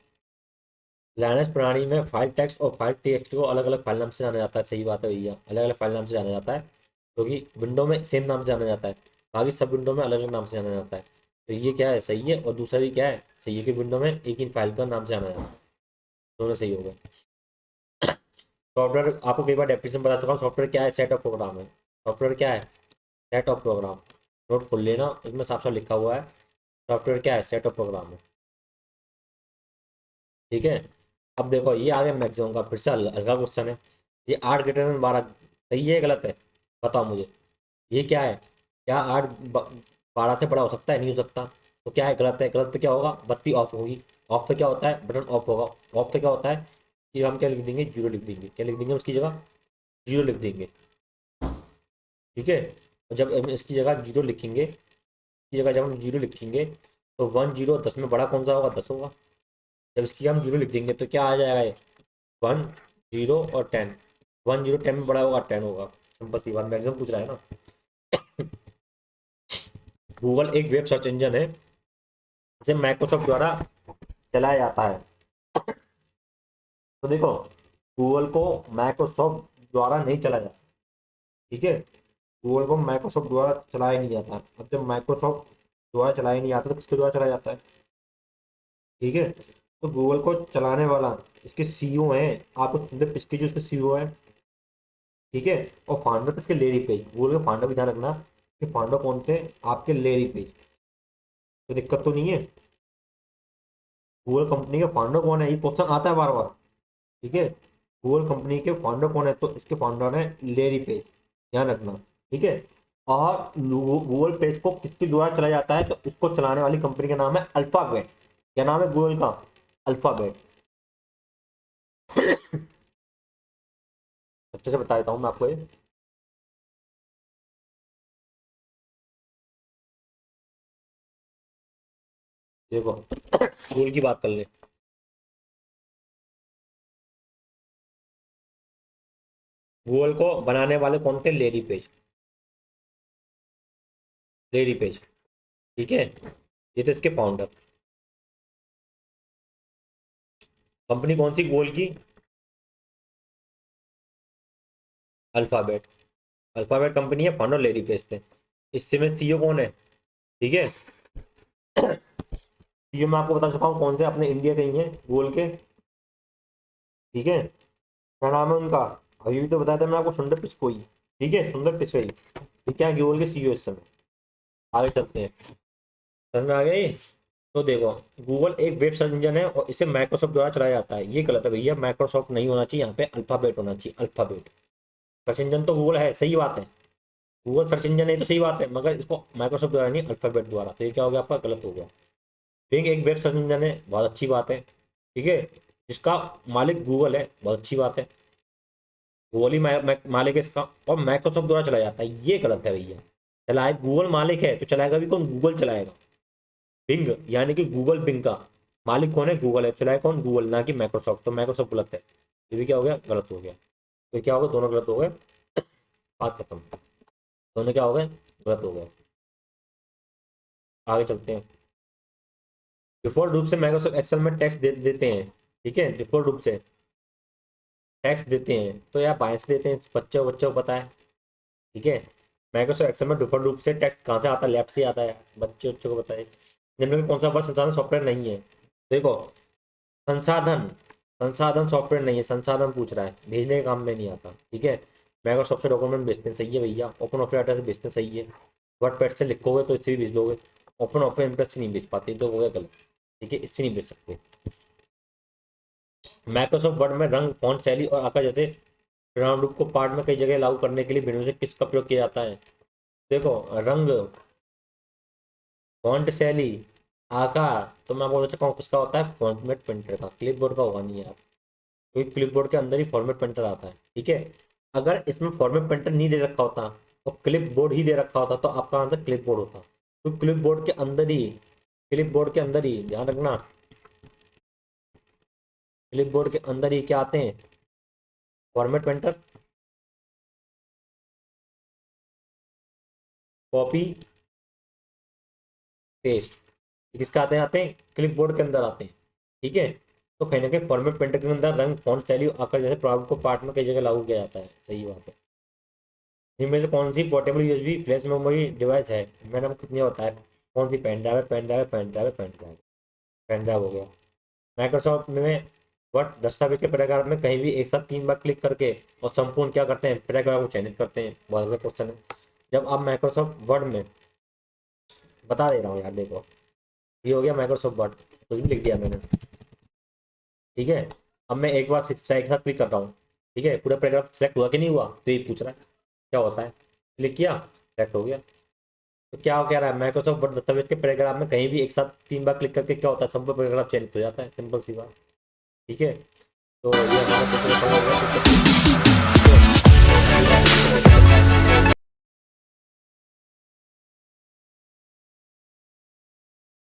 लाइनक्स प्रणाली में फाइल टेक्स्ट और फाइल टेक्स्ट को अलग अलग फाइल नाम से जाना जाता है, सही बात है भैया, अलग अलग फाइल नाम से जाना जाता है। क्योंकि विंडो में सेम नाम से जाना जाता है, बाकी सब विंडो में अलग अलग नाम से जाना जाता है। तो ये क्या है, सही है, और दूसरा भी क्या है, सही है कि विंडो में एक ही फाइल का नाम से जाना जाता है। दोनों सही हो गए। सॉफ्टवेयर आपको कई बार डेफिनेशन बता चुका हूँ, सॉफ्टवेयर क्या है, सेट ऑफ प्रोग्राम है। सॉफ्टवेयर क्या है, सेट ऑफ प्रोग्राम। नोट खोल लेना, इसमें साफ साफ लिखा हुआ है, सॉफ्टवेयर क्या है, सेट ऑफ प्रोग्राम है, ठीक है। अब देखो ये आ गया मैक्सिमम का, फिर से हल्का क्वेश्चन है। ये 8 > 12 सही है गलत है, बताओ मुझे। ये क्या है, क्या 8 12 से बड़ा हो सकता है, नहीं हो सकता। तो क्या है, गलत है, गलत पे क्या होगा, बत्ती ऑफ होगी। ऑफ पे क्या होता है, बटन ऑफ होगा। ऑफ पे क्या होता है कि हम क्या लिख देंगे, जीरो लिख देंगे, क्या लिख देंगे उसकी जगह, जीरो लिख देंगे, ठीक है। और जब हम इसकी जगह जीरो लिखेंगे, इसकी जगह जब हम जीरो लिखेंगे, तो 1 0 10 में बड़ा कौन सा होगा, 10 होगा। जब इसकी हम जीरो लिख देंगे तो क्या आ जाएगा ये, 1 0 और 10। 1 0 10 में बड़ा होगा, 10 होगा, सिंपल सी बात, मैक्सिमम पूछ रहा है ना। गूगल एक वेब सर्च इंजन है, इसे माइक्रोसॉफ्ट द्वारा चलाया जाता है। तो देखो, गूगल को माइक्रोसॉफ्ट द्वारा नहीं चलाया जाता, ठीक है। गूगल को माइक्रोसॉफ्ट द्वारा चलाया नहीं जाता। अब जब माइक्रोसॉफ्ट द्वारा चलाया नहीं जाता तो किसके द्वारा चलाया जाता है, ठीक है। तो गूगल को चलाने वाला, इसके सीईओ हैं, आपको मतलब इसके जो इसके सीईओ है, ठीक है। और फाउंडर किसके, लेरी पेज। गूगल के फाउंडर भी ध्यान रखना कि फाउंडर कौन थे, आपके लेरी पेज। तो दिक्कत तो नहीं है। गूगल कंपनी के फाउंडर कौन है, ये क्वेश्चन आता है बार बार, ठीक है। गूगल कंपनी के फाउंडर कौन है, तो इसके फाउंडर है लेरी पेज, ध्यान रखना, ठीक है। और गूगल पेज को किसके द्वारा चलाया जाता है, तो इसको चलाने वाली कंपनी का नाम है अल्फाबेट। क्या नाम है गूगल का, अल्फाबेट। अच्छे से बता देता हूँ मैं आपको ये। देखो गूगल की बात कर ले, गूगल को बनाने वाले कौन थे, लेरी पेज, लेरी पेज, ठीक है। ये थे इसके फाउंडर। कंपनी कौन सी गूगल की, अल्फाबेट। अल्फाबेट कंपनी है, फाउंडर लेरी पेज थे। इससे में सीईओ कौन है, ठीक है। सीईओ मैं आपको बता चुका हूँ कौन से, अपने इंडिया के ही हैं गूगल के, ठीक है। क्या नाम है उनका, अभी भी तो बताया था मैं आपको, सुंदर पिचकोई, ठीक है, सुंदर पिचकोई, ठीक है, गूगल के सीईओ इस समय। आगे चलते हैं, समझ में आ गया ये। तो देखो, गूगल एक वेब सर्च इंजन है और इसे माइक्रोसॉफ्ट द्वारा चलाया जाता है, ये गलत है भैया, माइक्रोसॉफ्ट नहीं होना चाहिए यहाँ पे, अल्फाबेट होना चाहिए, अल्फाबेट। सर्च इंजन तो गूगल है, सही बात है, गूगल सर्च इंजन है तो सही बात है, मगर इसको माइक्रोसॉफ्ट द्वारा नहीं, अल्फाबेट द्वारा। तो ये क्या हो गया आपका, गलत हो गया। बिंग एक वेब सर्च इंजन है, बहुत अच्छी बात है, ठीक है। जिसका मालिक गूगल है, बहुत अच्छी बात है, गूगल ही मालिक है इसका, और माइक्रोसॉफ्ट द्वारा चलाया जाता है, ये गलत है भैया। चलाए गूगल मालिक है तो चलाएगा भी कौन? गूगल चलाएगा। बिंग यानी कि गूगल बिंग का मालिक कौन है? गूगल है, चलाए कौन? गूगल, ना कि माइक्रोसॉफ्ट। तो माइक्रोसॉफ्ट गलत है, ये भी क्या हो गया? गलत हो गया। तो क्या हो गया? दोनों गलत हो गए, बात खत्म। दोनों क्या हो गए? गलत हो गए। आगे चलते हैं। डिफॉल्ट रूप से माइक्रोसॉफ्ट एक्सेल में टेक्स्ट देते हैं, ठीक है, डिफॉल्ट रूप से टेक्स्ट देते हैं, तो यार बायस देते हैं, बच्चों बच्चों को पता है, ठीक है। माइक्रोसॉफ्ट एक्सेल में डिफॉल्ट रूप से टेक्स्ट कहाँ से आता है? लेफ्ट से आता है, बच्चों बच्चों को पता है। निम्न में कौन सा बस संसाधन सॉफ्टवेयर नहीं है? देखो, संसाधन, संसाधन सॉफ्टवेयर नहीं है, संसाधन पूछ रहा है, भेजने के काम में नहीं आता, ठीक है। माइक्रोसॉफ्ट से डॉक्यूमेंट भेजते हैं, सही है भैया। ओपन ऑफिस डाटा से भेजते हैं, सही है। वर्डपैड से लिखोगे तो इससे भी भेज दोगे। ओपन ऑफिस इम्प्रेस से नहीं भेज पाते, तो हो गया गलत, ठीक है, इससे नहीं भेज सकते। माइक्रोसॉफ्ट वर्ड में रंग, फॉन्ट शैली और आकार जैसे प्रोनाउन रूप को पार्ट में कई जगह लागू करने के लिए विंडोज से किसका प्रयोग किया जाता है? देखो, रंग, फॉन्ट शैली, आकार, तो मैं बोल सकता हूँ किसका होता है? फॉर्मेट पेंटर का, क्लिपबोर्ड का होगा नहीं यार, क्योंकि क्लिपबोर्ड के अंदर ही फॉर्मेट पेंटर आता है, ठीक है। अगर इसमें फॉर्मेट पेंटर नहीं दे रखा होता और क्लिपबोर्ड ही दे रखा होता तो आपका आंसर क्लिपबोर्ड होता। तो क्लिपबोर्ड के अंदर ही, क्लिपबोर्ड के अंदर ही ध्यान रखना, क्लिपबोर्ड के अंदर ही क्या आते हैं? फॉर्मेट पेंटर, कॉपी, पेस्ट, किसका आते हैं? क्लिपबोर्ड के अंदर आते हैं, ठीक है। तो कहीं ना कहीं फॉर्मेट पेंटर के अंदर रंग, फॉन्ट शैली, आकार जैसे प्रॉब्लम को पार्ट में कई जगह लागू किया जाता है, सही बात है। इनमें से कौन सी portable USB flash memory device है? मैंने आपको कितनी बताया, कौन सी? पेन ड्राइव है, पेन ड्राइव है, पेन ड्राइव है, पेन ड्राइव, पेन ड्राइव हो गया। माइक्रोसॉफ्ट में वर्ड दस्तावेज के पैराग्राफ में कहीं भी एक साथ 3 बार क्लिक करके और संपूर्ण क्या करते हैं? पैराग्राफ को चयनित करते हैं, बहुत अच्छा क्वेश्चन है। जब आप माइक्रोसॉफ्ट वर्ड में, बता दे रहा हूँ यार, देखो, ये हो गया माइक्रोसॉफ्ट वर्ड, कुछ भी लिख दिया मैंने, ठीक है। अब मैं एक बार एक साथ क्लिक कर रहा हूँ, ठीक है, पूरा पैराग्राफ सेलेक्ट हुआ कि नहीं हुआ, तो ये पूछ रहा है क्या होता है। क्लिक किया, सेलेक्ट हो गया। तो क्या कह रहा है? माइक्रोसॉफ्ट वर्ड दस्तावेज के पैराग्राफ में कहीं भी एक साथ 3 बार क्लिक करके क्या होता है? सब पैराग्राफ चयनित हो जाता है, सिंपल सी बात, ठीक है। तो ये हमारा क्वेश्चन खत्म हो गया।